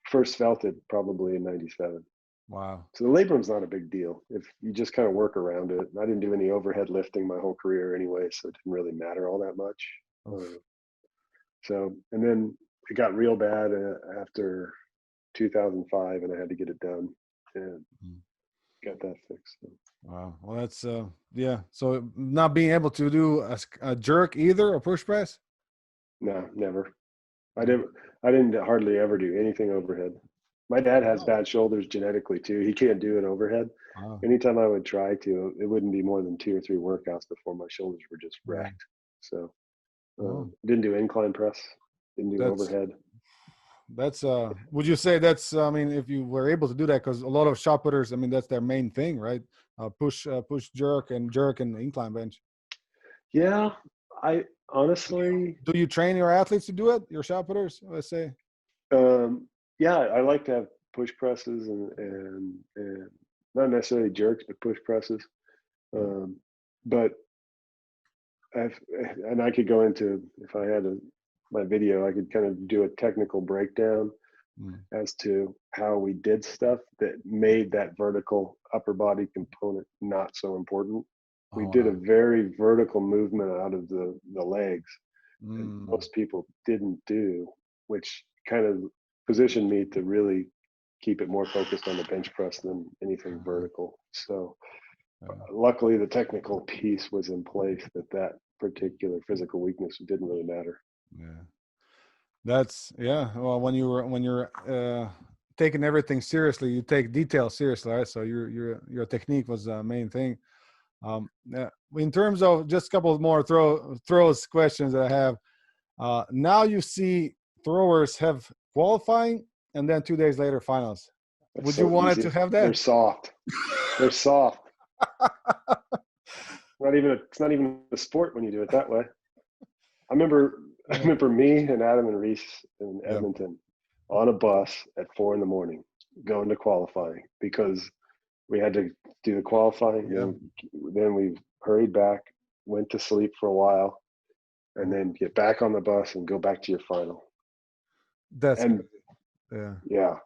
S2: first felt it probably in 97.
S1: Wow.
S2: So the labrum's not a big deal if you just kind of work around it. I didn't do any overhead lifting my whole career anyway, so it didn't really matter all that much.
S1: Oof.
S2: And then it got real bad after 2005, and I had to get it done and
S1: Mm.
S2: got that fixed. So.
S1: Wow. Well, that's yeah. So not being able to do a jerk either, a push press.
S2: No, never. I
S1: Mm.
S2: didn't. I didn't hardly ever do anything overhead. My dad has
S1: Wow.
S2: bad shoulders genetically too. He can't do it overhead.
S1: Wow.
S2: Anytime I would try to, it wouldn't be more than 2 or 3 workouts before my shoulders were just
S1: Wow.
S2: wrecked. So
S1: Oh,
S2: didn't do incline press, didn't do
S1: that's
S2: overhead.
S1: that's would you say that's I mean if you were able to do that because a lot of shot putters, I mean that's their main thing, right? Push jerk and incline bench.
S2: Yeah, I honestly,
S1: Do you train your athletes to do it? Your shot putters, let's say.
S2: um, yeah, I like to have push presses and not necessarily jerks, but push presses. Um, but and I could go into if I had my video, I could kind of do a technical breakdown
S1: Mm.
S2: as to how we did stuff that made that vertical upper body component not so important. We
S1: Oh
S2: did a
S1: wow.
S2: very vertical movement out of the legs, and
S1: Mm.
S2: most people didn't do, which kind of positioned me to really keep it more focused on the bench press than anything
S1: Uh-huh.
S2: vertical. So
S1: Yeah.
S2: luckily the technical piece was in place that particular physical weakness didn't really matter.
S1: Yeah. That's yeah. Well, when you're taking everything seriously, you take detail seriously, right? So your technique was the main thing. Yeah. In terms of just a couple of more throws questions that I have. Now you see throwers have qualifying and then 2 days later finals.
S2: That's
S1: Would you
S2: so
S1: want it to
S2: easy.
S1: have
S2: They're
S1: that?
S2: soft. They're soft. It's not even a sport when you do it that way. I remember I
S1: Yeah.
S2: remember me and Adam and Reese in
S1: Yeah.
S2: Edmonton on a bus at 4 a.m. going to qualifying because we had to do the qualifying.
S1: Yeah.
S2: Then we hurried back, went to sleep for a while, and
S1: Oh,
S2: then get back on the bus and go back to your final.
S1: that's
S2: And
S1: crazy. Yeah.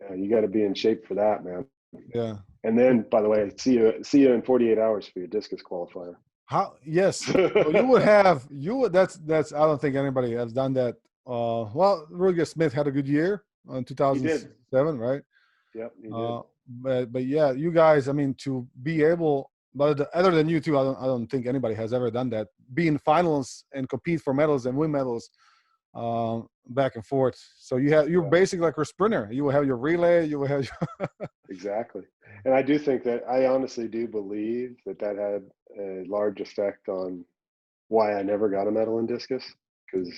S2: yeah, you got to be in shape for that, man.
S1: Yeah.
S2: And then, by the way, see you in 48 hours for your discus qualifier.
S1: How? Yes. So you would have you would. That's. I don't think anybody has done that. Well, Roger Smith had a good year in
S2: He did.
S1: 2007, right?
S2: Yep, he did.
S1: But yeah, you guys. I mean, to be able, but other than you two, I don't think anybody has ever done that. Be in finals and compete for medals and win medals, back and forth. So you're
S2: Yeah,
S1: basically like a sprinter. You will have your relay. You will have your
S2: exactly. And I do think that I honestly do believe that had a large effect on why I never got a medal in discus because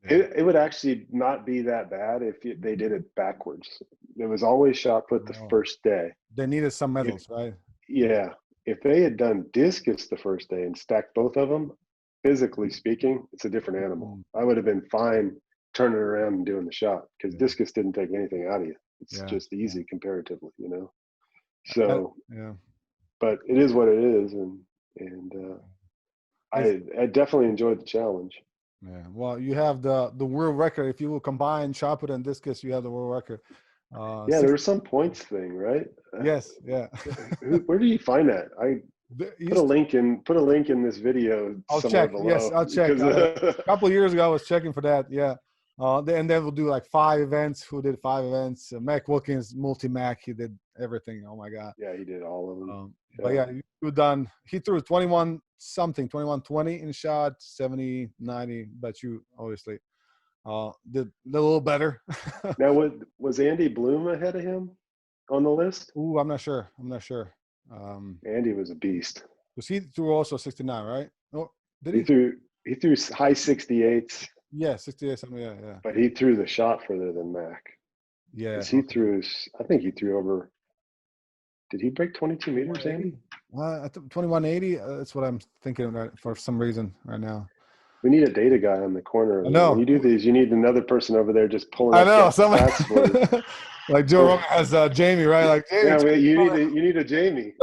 S1: yeah.
S2: it would actually not be that bad if they did it backwards. It was always shot put the
S1: Oh,
S2: first day.
S1: they needed some
S2: If
S1: medals, right?
S2: Yeah, if they had done discus the first day and stacked both of them, physically speaking, it's a different animal.
S1: Mm,
S2: I would have been fine turning around and doing the shot because
S1: yeah.
S2: discus didn't take anything out of you. It's
S1: Yeah.
S2: just
S1: Yeah.
S2: easy comparatively.
S1: That,
S2: So,
S1: yeah.
S2: but it is what it is, and
S1: It's
S2: I definitely enjoyed the challenge.
S1: yeah. Well, you have the world record. If you will combine shot put and discus, you have the world record.
S2: Yeah, there
S1: Six,
S2: was some points thing, right?
S1: yes, yeah.
S2: Where do you find that? I
S1: There
S2: put a
S1: used to,
S2: link in. Put a link in this video
S1: I'll
S2: somewhere
S1: check. Yes,
S2: below
S1: I'll check.
S2: because
S1: A couple of years ago, I was checking for that. Yeah. And then we'll do like 5 events. Who did 5 events? Mac Wilkins, multi-Mac. He did everything. Oh my God.
S2: yeah, he did all of them.
S1: But yeah, you done. He threw 21 something, 21-20 in shot, 70, 90. But you obviously did a little better.
S2: Now, was Andy Bloom ahead of him on the list?
S1: Ooh, I'm not sure. I'm not sure.
S2: Andy was a beast.
S1: Because he threw also 69, right? No, did
S2: He
S1: he?
S2: threw high 68s,
S1: Yeah, 68 something. Yeah, yeah.
S2: but he threw the shot further than Mac.
S1: Yeah.
S2: Because he
S1: Okay.
S2: threw, I think he threw over. Did he break 22 meters,
S1: 2180.
S2: Andy?
S1: I think 2180. That's what I'm thinking right, for some reason right now.
S2: We need a data guy on the corner.
S1: I
S2: When you
S1: know.
S2: do these, you need another person over there just pulling
S1: I
S2: up
S1: know. Some
S2: stats for you.
S1: like Joe Rogan has Jamie, right? Like Jamie.
S2: Yeah,
S1: Check
S2: you need a Jamie.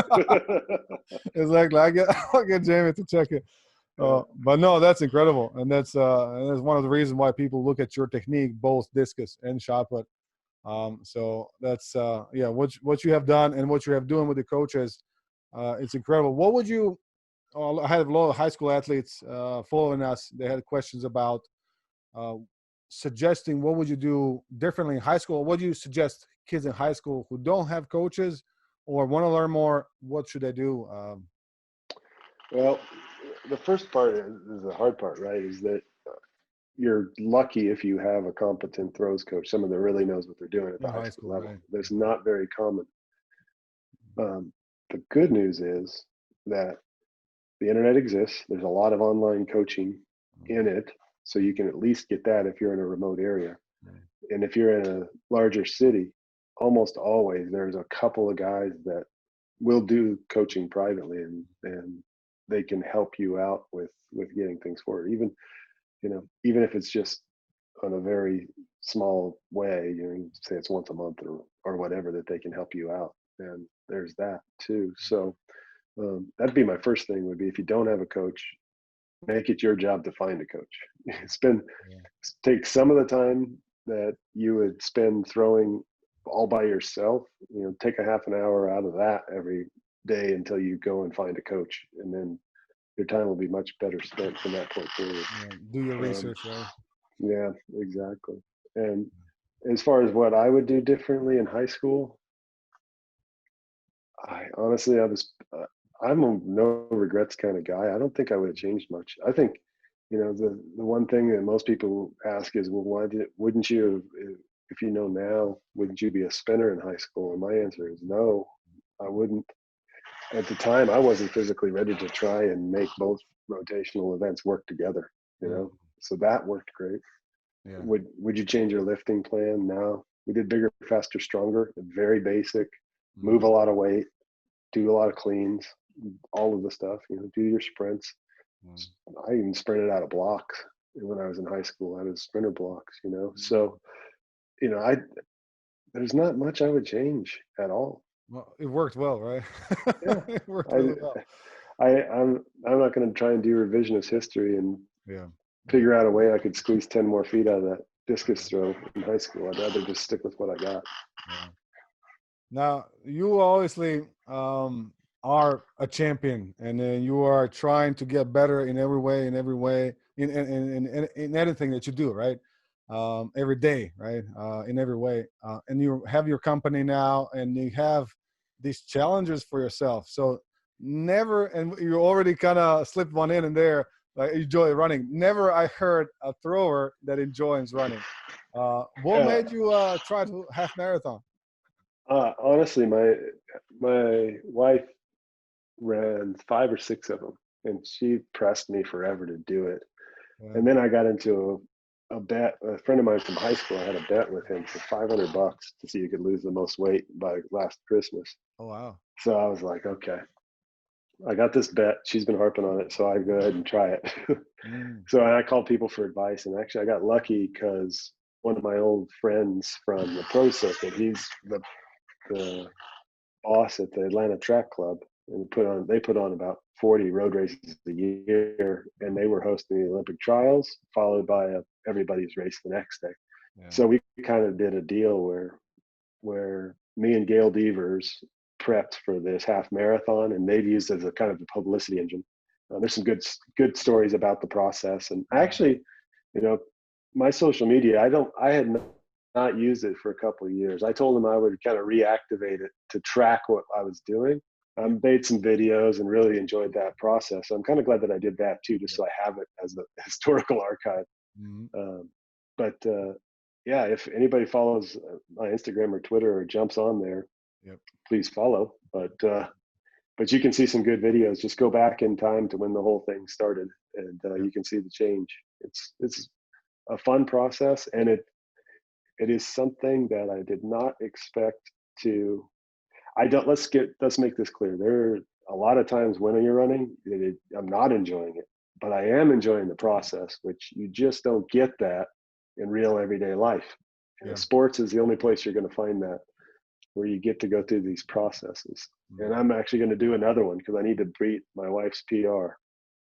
S1: exactly. I'll get Jamie to check it. But no, that's incredible, and that's one of the reasons why people look at your technique, both discus and shot put. So that's yeah, what you have done and what you have doing with the coaches, it's incredible. What would you? I had a lot of high school athletes following us. They had questions about uh, suggesting what would you do differently in high school. What do you suggest kids in high school who don't have coaches or want to learn more? What should they do?
S2: Well, the first part is the hard part, right? Is that you're lucky if you have a competent throws coach, someone that really knows what they're doing at the
S1: In
S2: high
S1: high
S2: school
S1: school,
S2: level.
S1: right?
S2: That's not very common. The good news is that the internet exists. There's a lot of online coaching in it, so you can at least get that if you're in a remote area. And if you're in a larger city, almost always there's a couple of guys that will do coaching privately, and they can help you out with getting things forward. Even if it's just on a very small way, say it's once a month or whatever, that they can help you out. And there's that too. So that'd be my first thing, would be, if you don't have a coach, make it your job to find a coach. Take some of the time that you would spend throwing all by yourself, take a half an hour out of that every day until you go and find a coach, and then your time will be much better spent from that point forward.
S1: Yeah, do your
S2: Um,
S1: research, right?
S2: yeah, exactly. And as far as what I would do differently in high school, I honestly, I'm a no regrets kind of guy. I don't think I would have changed much. I think, the one thing that most people ask is, well, wouldn't you, if you know now, wouldn't you be a spinner in high school? And my answer is no, I wouldn't. At the time, I wasn't physically ready to try and make both rotational events work together, so that worked great.
S1: Yeah.
S2: Would you change your lifting plan? No. We did bigger, faster, stronger, very basic, move a lot of weight, do a lot of cleans, all of the stuff, do your sprints. I even sprinted out of blocks when I was in high school. I was sprinter blocks, so, I there's not much I would change at all.
S1: Well, it worked well, right?
S2: Yeah.
S1: It worked
S2: I,
S1: really well.
S2: I'm not going to try and do revisionist history and
S1: Yeah.
S2: figure out a way I could squeeze 10 more feet out of that discus throw in high school. I'd rather just stick with what I got.
S1: Yeah. Now, you obviously are a champion, and then you are trying to get better in every way, in anything that you do, right? Every day, right? In every way. And you have your company now, and you have these challenges for yourself. So never, and you already kind of slipped one in there, like enjoy running. Never I heard a thrower that enjoys running. What made you try to half marathon?
S2: Honestly, my wife ran 5 or 6 of them, and she pressed me forever to do it.
S1: Yeah.
S2: And then I got into a bet. A friend of mine from high school, I had a bet with him for $500 to see who could lose the most weight by last Christmas.
S1: Oh, wow.
S2: So I was like, okay, I got this bet. She's been harping on it, so I go ahead and try it. So I called people for advice, and actually I got lucky because one of my old friends from the pro circuit, he's the boss at the Atlanta Track Club, and they put on about 40 road races a year, and they were hosting the Olympic trials followed by everybody's race the next day.
S1: Yeah.
S2: So we kind of did a deal where where me and Gail Devers prepped for this half marathon, and they've used it as a kind of a publicity engine. There's some good stories about the process, and I actually, you know, my social media, I had not used it for a couple of years. I told them I would kind of reactivate it to track what I was doing. I made some videos and really enjoyed that process. So I'm kind of glad that I did that too, just so I have it as a historical archive.
S1: Mm-hmm.
S2: But yeah, if anybody follows my Instagram or Twitter or jumps on there,
S1: Yep.
S2: please follow. But you can see some good videos. Just go back in time to when the whole thing started, and you can see the change. It's a fun process, and it is something that I did not expect to. Let's make this clear. There are a lot of times when you're running, I'm not enjoying it, but I am enjoying the process, which you just don't get that in real everyday life.
S1: Yeah.
S2: Sports is the only place you're going to find that, where you get to go through these processes.
S1: Mm-hmm.
S2: And I'm actually going to do another one because I need to beat my wife's PR.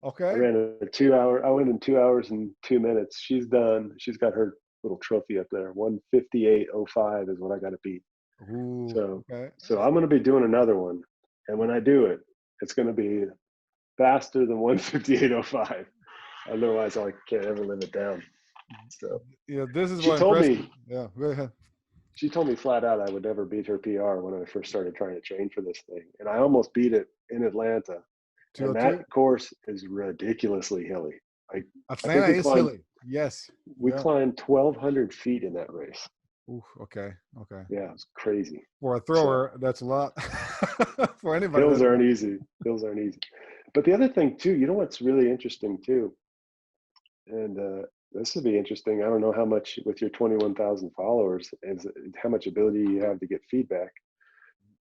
S1: Okay.
S2: I ran a 2 hour. I went in 2 hours and 2 minutes. She's done. She's got her little trophy up there. 1:58:05 is what I got to beat.
S1: Ooh,
S2: So,
S1: okay.
S2: so I'm going to be doing another one, and when I do it, it's going to be faster than 1:58:05. Otherwise, I can't ever live it down. So,
S1: Yeah, this is
S2: she
S1: what
S2: told
S1: impressed
S2: me.
S1: me. Yeah, go ahead.
S2: She told me flat out I would never beat her PR when I first started trying to train for this thing, and I almost beat it in Atlanta. And
S1: 202.
S2: that course is ridiculously hilly. I think
S1: Atlanta is hilly. Yes.
S2: we
S1: Yeah.
S2: climbed 1,200 feet in that race.
S1: Ooh, okay. Okay.
S2: Yeah, it's crazy.
S1: For a
S2: So
S1: thrower, that's a lot. For anybody,
S2: hills
S1: that's a
S2: aren't
S1: lot.
S2: easy. Hills aren't easy. But the other thing too, you know what's really interesting too, and this would be interesting. I don't know how much with your 21,000 followers is how much ability you have to get feedback.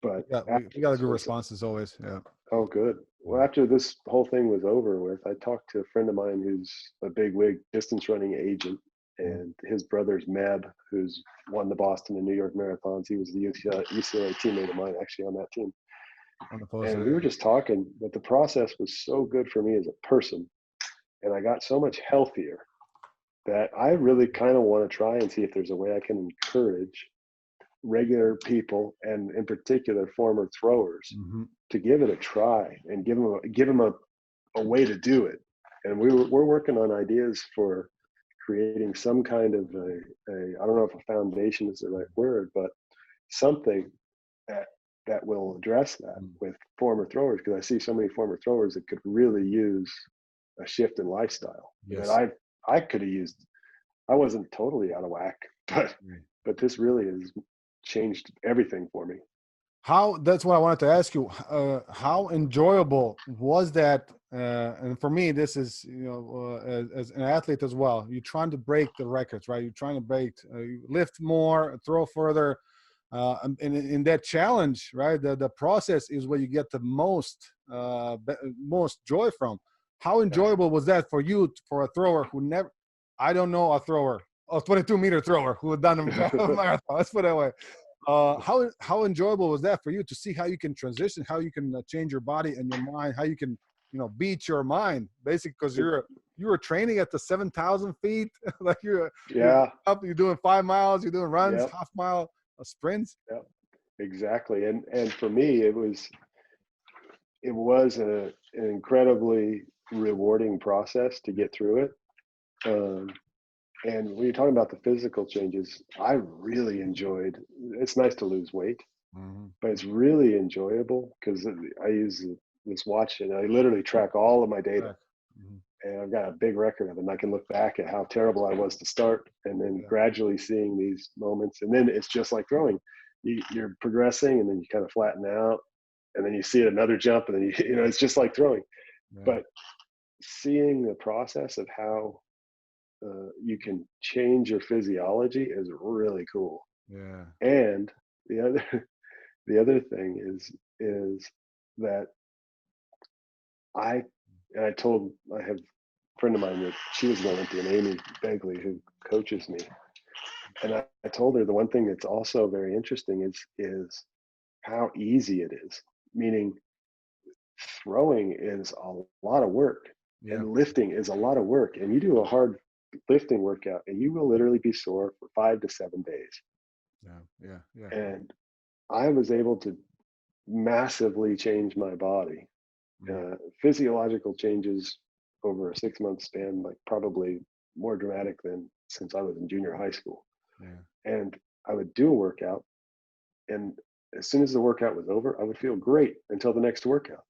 S2: But
S1: Yeah, we got a good responses always. Yeah.
S2: oh, good. Well, after this whole thing was over with, I talked to a friend of mine who's a big wig distance running agent, and his brother's Meb, who's won the Boston and New York marathons. He was the UCLA teammate of mine, actually, on that team.
S1: On the poster.
S2: And we were just talking that the process was so good for me as a person, and I got so much healthier that I really kind of want to try and see if there's a way I can encourage regular people, and in particular former throwers,
S1: Mm-hmm.
S2: to give it a try and give them a way to do it. And we're working on ideas for creating some kind of I don't know if a foundation is the right word, but something that will address that with former throwers, because I see so many former throwers that could really use a shift in lifestyle
S1: Yes.
S2: that I could have used. I wasn't totally out of whack, but this really has changed everything for me.
S1: That's what I wanted to ask you. How enjoyable was that? And for me, this is, as an athlete as well, you're trying to break the records, right? You're trying to you lift more, throw further. And in that challenge, right? The process is where you get the most joy from. How enjoyable was that for you, for a thrower who never, I don't know a thrower, a 22-meter thrower who had done a marathon. Let's put it that way. How enjoyable was that for you to see how you can transition, how you can change your body and your mind, how you can beat your mind, basically, because you were training at the 7,000 feet, like you're up, you're doing 5 miles, you're doing runs, half mile sprints.
S2: Yeah, exactly. And for me, it was an incredibly rewarding process to get through it. And when you're talking about the physical changes, I really enjoyed. It's nice to lose weight, but it's really enjoyable because I use this watch and I literally track all of my data. And I've got a big record of it. And I can look back at how terrible I was to start, and then gradually seeing these moments. And then it's just like throwing. You're progressing, and then you kind of flatten out, and then you see another jump, and then it's just like throwing. Yeah. But seeing the process of how you can change your physiology is really cool.
S1: Yeah.
S2: And the other thing is that I have a friend of mine that she was an Olympian, Amy Begley, who coaches me. And I told her the one thing that's also very interesting is how easy it is. Meaning throwing is a lot of work and lifting is a lot of work. And you do a hard lifting workout and you will literally be sore for 5 to 7 days.
S1: Yeah.
S2: And I was able to massively change my body.
S1: Mm,
S2: Physiological changes over a 6 month span, like probably more dramatic than since I was in junior high school.
S1: yeah.
S2: And I would do a workout, and as soon as the workout was over, I would feel great until the next workout.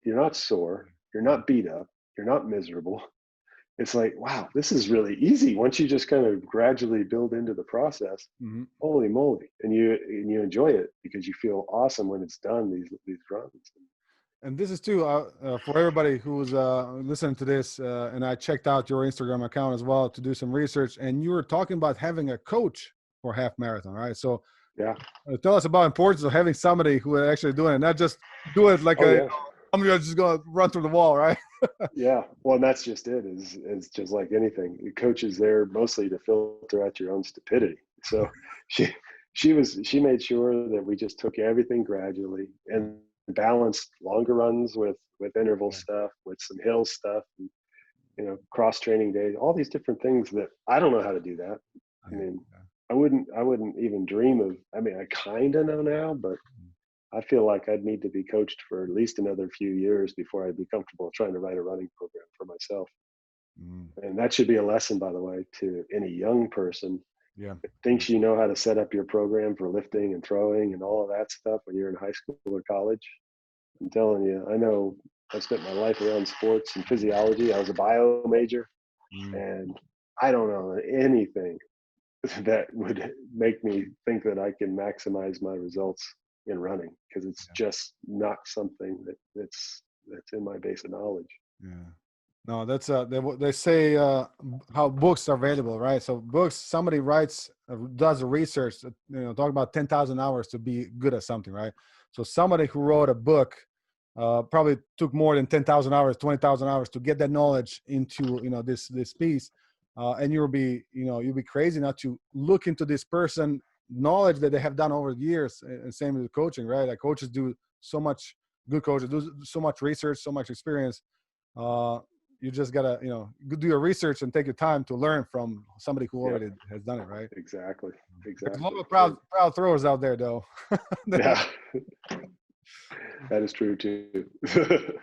S2: You're not sore, you're
S1: Yeah.
S2: not beat up, you're not miserable. It's like, wow, this is really easy once you just kind of gradually build into the process.
S1: Hmm.
S2: Holy moly. And you enjoy it because you feel awesome when it's done, these runs.
S1: And this is too for everybody who's listening to this. And I checked out your Instagram account as well to do some research. And you were talking about having a coach for half marathon, right? So
S2: Yeah.
S1: tell us about importance of having somebody who are actually doing it, not just do it like
S2: Oh
S1: a
S2: yeah.
S1: somebody who's just gonna run through the wall, right?
S2: Yeah. Well, and that's just it, is just like anything. The coach is there mostly to filter out your own stupidity. So she she made sure that we just took everything gradually and balanced longer runs with interval
S1: Yeah,
S2: stuff, with some hill stuff, and cross training days, all these different things that I don't know how to do that. I
S1: yeah,
S2: mean,
S1: yeah.
S2: I wouldn't even dream of. I mean, I kind of know now, but I feel like I'd need to be coached for at least another few years before I'd be comfortable trying to write a running program for myself.
S1: Mm,
S2: And that should be a lesson, by the way, to any young person
S1: yeah,
S2: that
S1: yeah.
S2: thinks you know how to set up your program for lifting and throwing and all of that stuff when you're in high school or college. I'm telling you, I know I spent my life around sports and physiology. I was a bio major,
S1: Mm,
S2: and I don't know anything that would make me think that I can maximize my results in running because it's
S1: yeah,
S2: just not something that's in my base of knowledge.
S1: yeah. No, that's they say how books are valuable, right? So books, somebody writes, does the research, talk about 10,000 hours to be good at something, right? So somebody who wrote a book probably took more than 10,000 hours, 20,000 hours to get that knowledge into this piece, and you'll be crazy not to look into this person knowledge that they have done over the years, and same with coaching, right? Like coaches do so much, good coaches do so much research, so much experience. uh, you just gotta do your research and take your time to learn from somebody who
S2: Yep,
S1: already has done it, right?
S2: exactly,
S1: There's a lot
S2: exactly.
S1: of proud throwers out there though.
S2: Yeah, that is true too.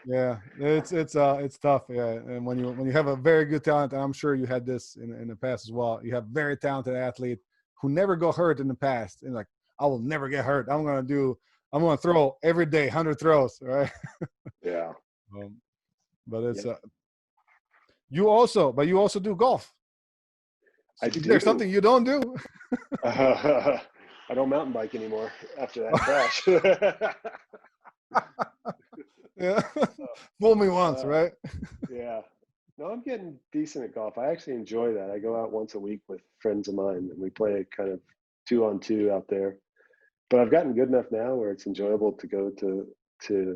S1: Yeah, it's tough. Yeah, and when you have a very good talent, and I'm sure you had this in the past as well. You have very talented athlete who never got hurt in the past, and like, I will never get hurt. I'm gonna throw every day, 100 throws, right?
S2: Yeah,
S1: um, but it's
S2: yep,
S1: you also do golf.
S2: I
S1: So is there
S2: do.
S1: something you don't do?
S2: I don't mountain bike anymore after that crash.
S1: Yeah, fool me once,
S2: uh,
S1: right?
S2: yeah. No, I'm getting decent at golf. I actually enjoy that. I go out once a week with friends of mine and we play kind of 2-on-2 out there. But I've gotten good enough now where it's enjoyable to go to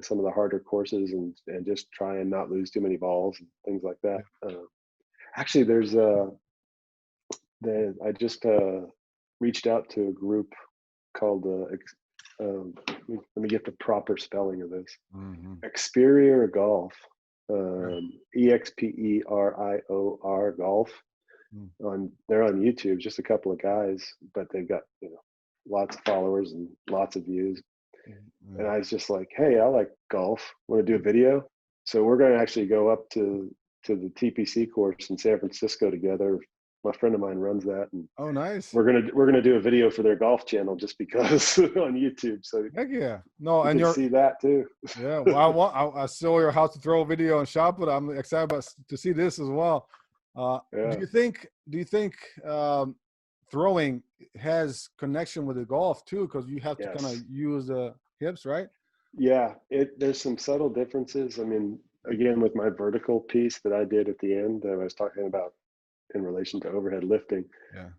S2: some of the harder courses and just try and not lose too many balls and things like that. Actually, there's I just reached out to a group called let me get the proper spelling of this.
S1: Hmm.
S2: Experior Golf, EXPERIOR Golf. They're on YouTube, just a couple of guys, but they've got lots of followers and lots of views. And
S1: Yeah.
S2: I was just like, hey, I like golf. Want to do a video? So we're going to actually go up to the TPC course in San Francisco together. My friend of mine runs that, and
S1: Oh, nice.
S2: we're gonna do a video for their golf channel just because on YouTube, so
S1: Heck yeah. No,
S2: you
S1: and
S2: can
S1: you're
S2: see that too.
S1: yeah. Well, I saw your how to throw video and shop it. I'm excited to see this as well.
S2: Yeah,
S1: Do you think throwing has connection with the golf too? Because you have to kind of
S2: yes,
S1: use the hips, right?
S2: yeah. There's some subtle differences. I mean, again, with my vertical piece that I did at the end, that I was talking about in relation to overhead lifting,
S1: Yeah.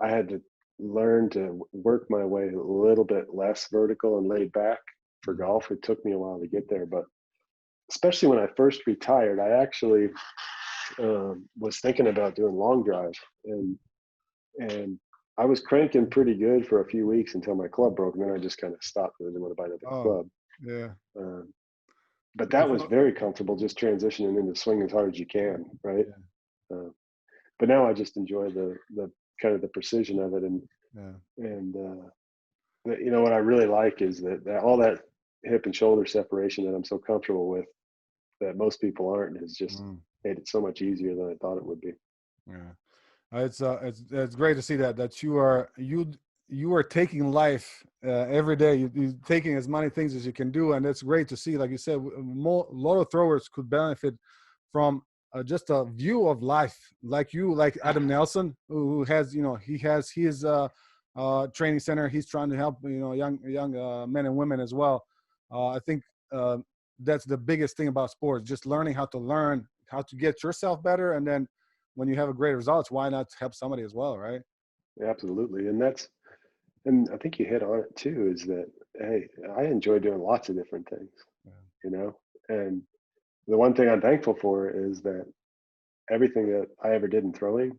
S2: I had to learn to work my way a little bit less vertical and laid back for
S1: Mm.
S2: golf. It took me a while to get there, but especially when I first retired, I actually was thinking about doing long drive, and I was cranking pretty good for a few weeks until my club broke, and then I just kind of stopped because I didn't want to buy another
S1: Oh,
S2: club.
S1: yeah.
S2: Um, but
S1: Yeah.
S2: that was very comfortable, just transitioning into swing as hard as you can, right?
S1: Yeah.
S2: Uh, but now I just enjoy the kind of the precision of it, and And what I really like is that all that hip and shoulder separation that I'm so comfortable with, that most people aren't, has just made it so much easier than I thought it would be.
S1: Yeah. It's great to see that you are taking life every day. You're taking as many things as you can do, and it's great to see. Like you said, a lot of throwers could benefit from just a view of life, like you, like Adam Nelson, who has he has his training center. He's trying to help young men and women as well. I think that's the biggest thing about sports: just learning how to get yourself better, and then when you have a great results, why not help somebody as well, right?
S2: Absolutely. And I think you hit on it too, is that, hey, I enjoy doing lots of different things, and the one thing I'm thankful for is that everything that I ever did in throwing,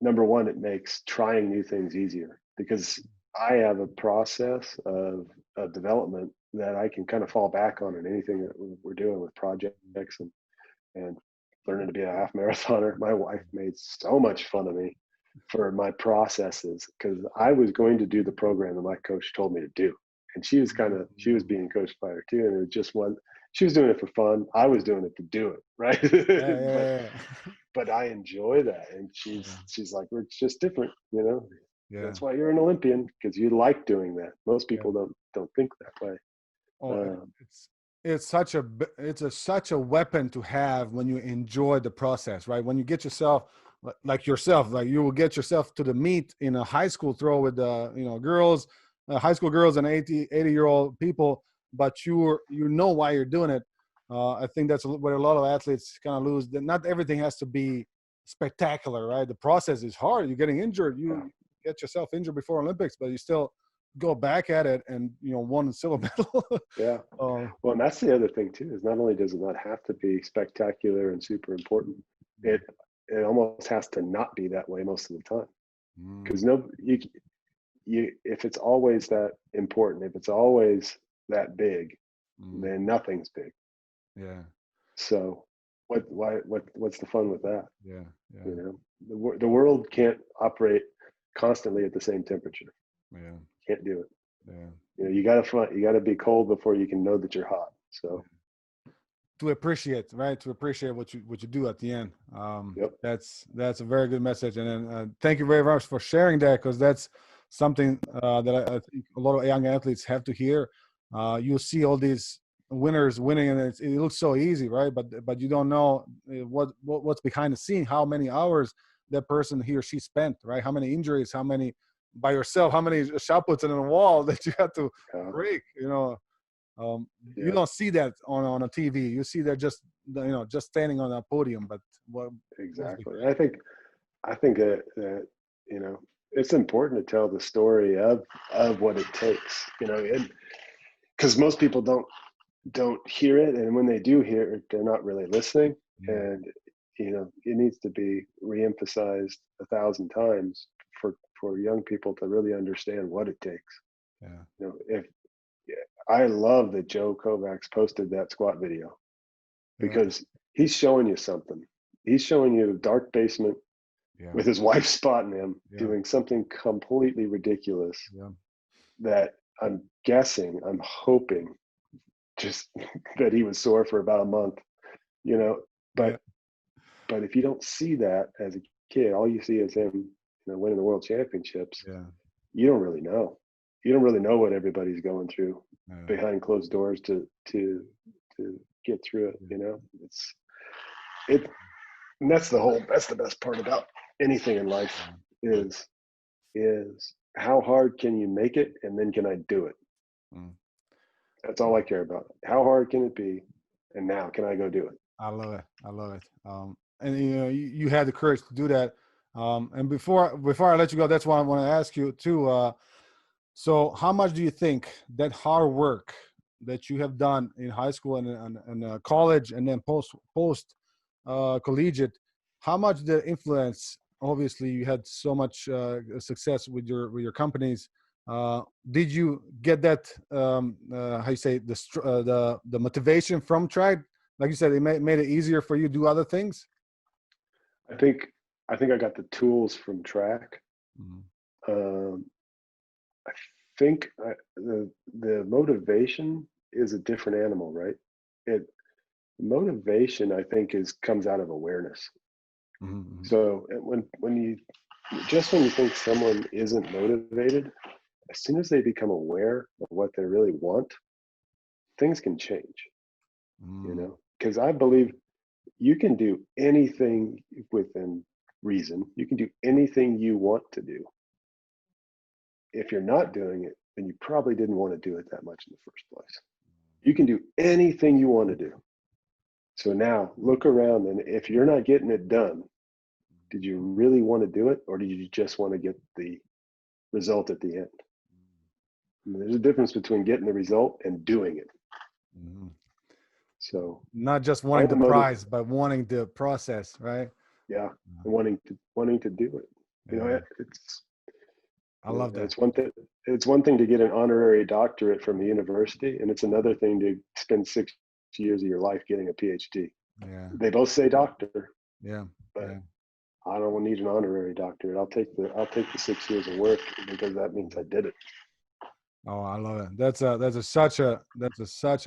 S2: number one, it makes trying new things easier, because I have a process of development that I can kind of fall back on in anything that we're doing with projects and learning to be a half marathoner. My wife made so much fun of me for my processes, because I was going to do the program that my coach told me to do. And she was being coached by her too. And it just wasn't, she was doing it for fun. I was doing it to do it. Right.
S1: Yeah.
S2: But I enjoy that. And she's like, we're just different,
S1: Yeah.
S2: That's why you're an Olympian, because you like doing that. Most people don't think that way.
S1: It's such a weapon to have when you enjoy the process, right? When you get yourself like you will get yourself to the meet in a high school throw with girls, high school girls and 80-year-old people, but you know why you're doing it. I think that's where a lot of athletes kind of lose. That not everything has to be spectacular, right? The process is hard. You're getting injured. You get yourself injured before Olympics, but you still go back at it and won a silver medal.
S2: Yeah. Well, and that's the other thing too, is not only does it not have to be spectacular and super important, it almost has to not be that way most of the time. Because if it's always that important, if it's always that big, then nothing's big.
S1: Yeah.
S2: So what's the fun with that?
S1: Yeah.
S2: The world can't operate constantly at the same temperature.
S1: Yeah.
S2: Can't do it.
S1: Yeah.
S2: You got to be cold before you can know that you're hot. So
S1: to appreciate what you do at the end. That's a very good message. And then thank you very much for sharing that, because that's something that I think a lot of young athletes have to hear. You see all these winners winning, and it looks so easy, right? But you don't know what's behind the scene, how many hours that person, he or she, spent, right? How many injuries, how many by yourself, how many shot puts in a wall that you have to break, You don't see that on a TV. You see that just standing on a podium. But
S2: exactly. I think that it's important to tell the story of what it takes, because most people don't hear it, and when they do hear it, they're not really listening. And it needs to be reemphasized 1,000 times for young people to really understand what it takes. If I love that Joe Kovacs posted that squat video, because he's showing you something. He's showing you a dark basement with his wife spotting him doing something completely ridiculous that I'm hoping just that he was sore for about a month, but if you don't see that as a kid, all you see is him, winning the world championships. You don't really know. You don't really know what everybody's going through behind closed doors to get through it. And that's the best part about anything in life is how hard can you make it, and then can I do it? That's all I care about. How hard can it be, and now can I go do it?
S1: I love it. And you had the courage to do that. And before I let you go, that's why I want to ask you too. So how much do you think that hard work that you have done in high school and college, and then post collegiate, how much did it influence? Obviously, you had so much success with your companies. Did you get that? How you say the motivation from track? Like you said, it made it easier for you to do other things.
S2: I think I got the tools from track. I think the motivation is a different animal, right? It Motivation, I think, is comes out of awareness.
S1: Mhm.
S2: So when you just when you think someone isn't motivated, as soon as they become aware of what they really want, things can change.
S1: Mhm.
S2: Because I believe you can do anything within reason. You can do anything you want to do. If you're not doing it, then you probably didn't want to do it that much in the first place. You can do anything you want to do. So now look around, and if you're not getting it done, did you really want to do it, or did you just want to get the result at the end? And there's a difference between getting the result and doing it.
S1: Mhm.
S2: So
S1: Not just
S2: find
S1: wanting
S2: the
S1: the
S2: motive,
S1: prize, but wanting the process, right?
S2: yeah, and wanting to do it.
S1: Yeah,
S2: It's
S1: I love that.
S2: it's one thing. It's one thing to get an honorary doctorate from the university, and it's another thing to spend 6 years of your life getting a PhD.
S1: Yeah,
S2: They both say doctor,
S1: yeah,
S2: but
S1: yeah.
S2: I don't need an honorary doctorate. I'll take the 6 years of work because that means I did it.
S1: Oh, I love it. That's such a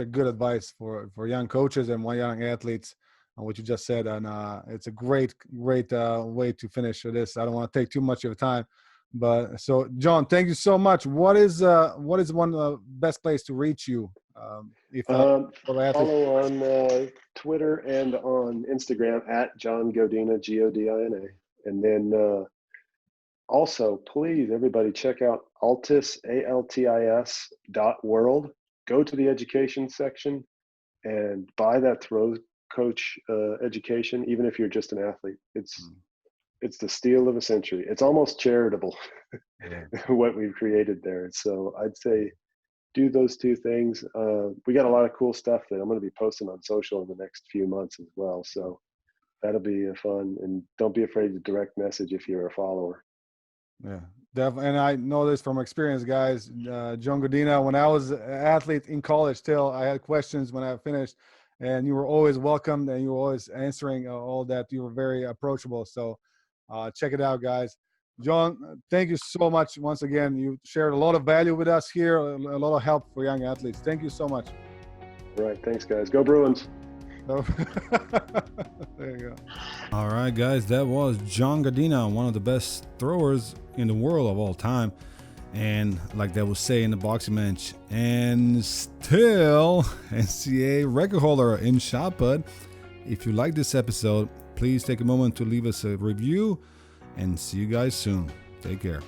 S1: good advice for young coaches and young athletes on what you just said, and it's a great way to finish this. I don't want to take too much of your time, but so John, thank you so much. What is one of the best place to reach you if for athletes?
S2: Follow on Twitter and on Instagram at John Godina, Godina. And then also, please, everybody, check out Altis, ALTIS.world. Go to the education section and buy that throw coach education, even if you're just an athlete. It's the steal of a century. It's almost charitable
S1: Yeah.
S2: what we've created there. So I'd say do those two things. We got a lot of cool stuff that I'm going to be posting on social in the next few months as well. So that'll be fun. And don't be afraid to direct message if you're a follower.
S1: Yeah, definitely. And I know this from experience, guys. John Godina, when I was an athlete in college, still, I had questions when I finished, and you were always welcomed and you were always answering all that. You were very approachable. So check it out, guys. John, thank you so much once again. You shared a lot of value with us here, a lot of help for young athletes. Thank you so much.
S2: All right. Thanks, guys. Go Bruins.
S1: So, there you go.
S3: All right, guys, that was John Godina, one of the best throwers in the world of all time. And like they would say in the boxing match, and still NCAA record holder in shot put. If you like this episode, please take a moment to leave us a review and see you guys soon. Take care.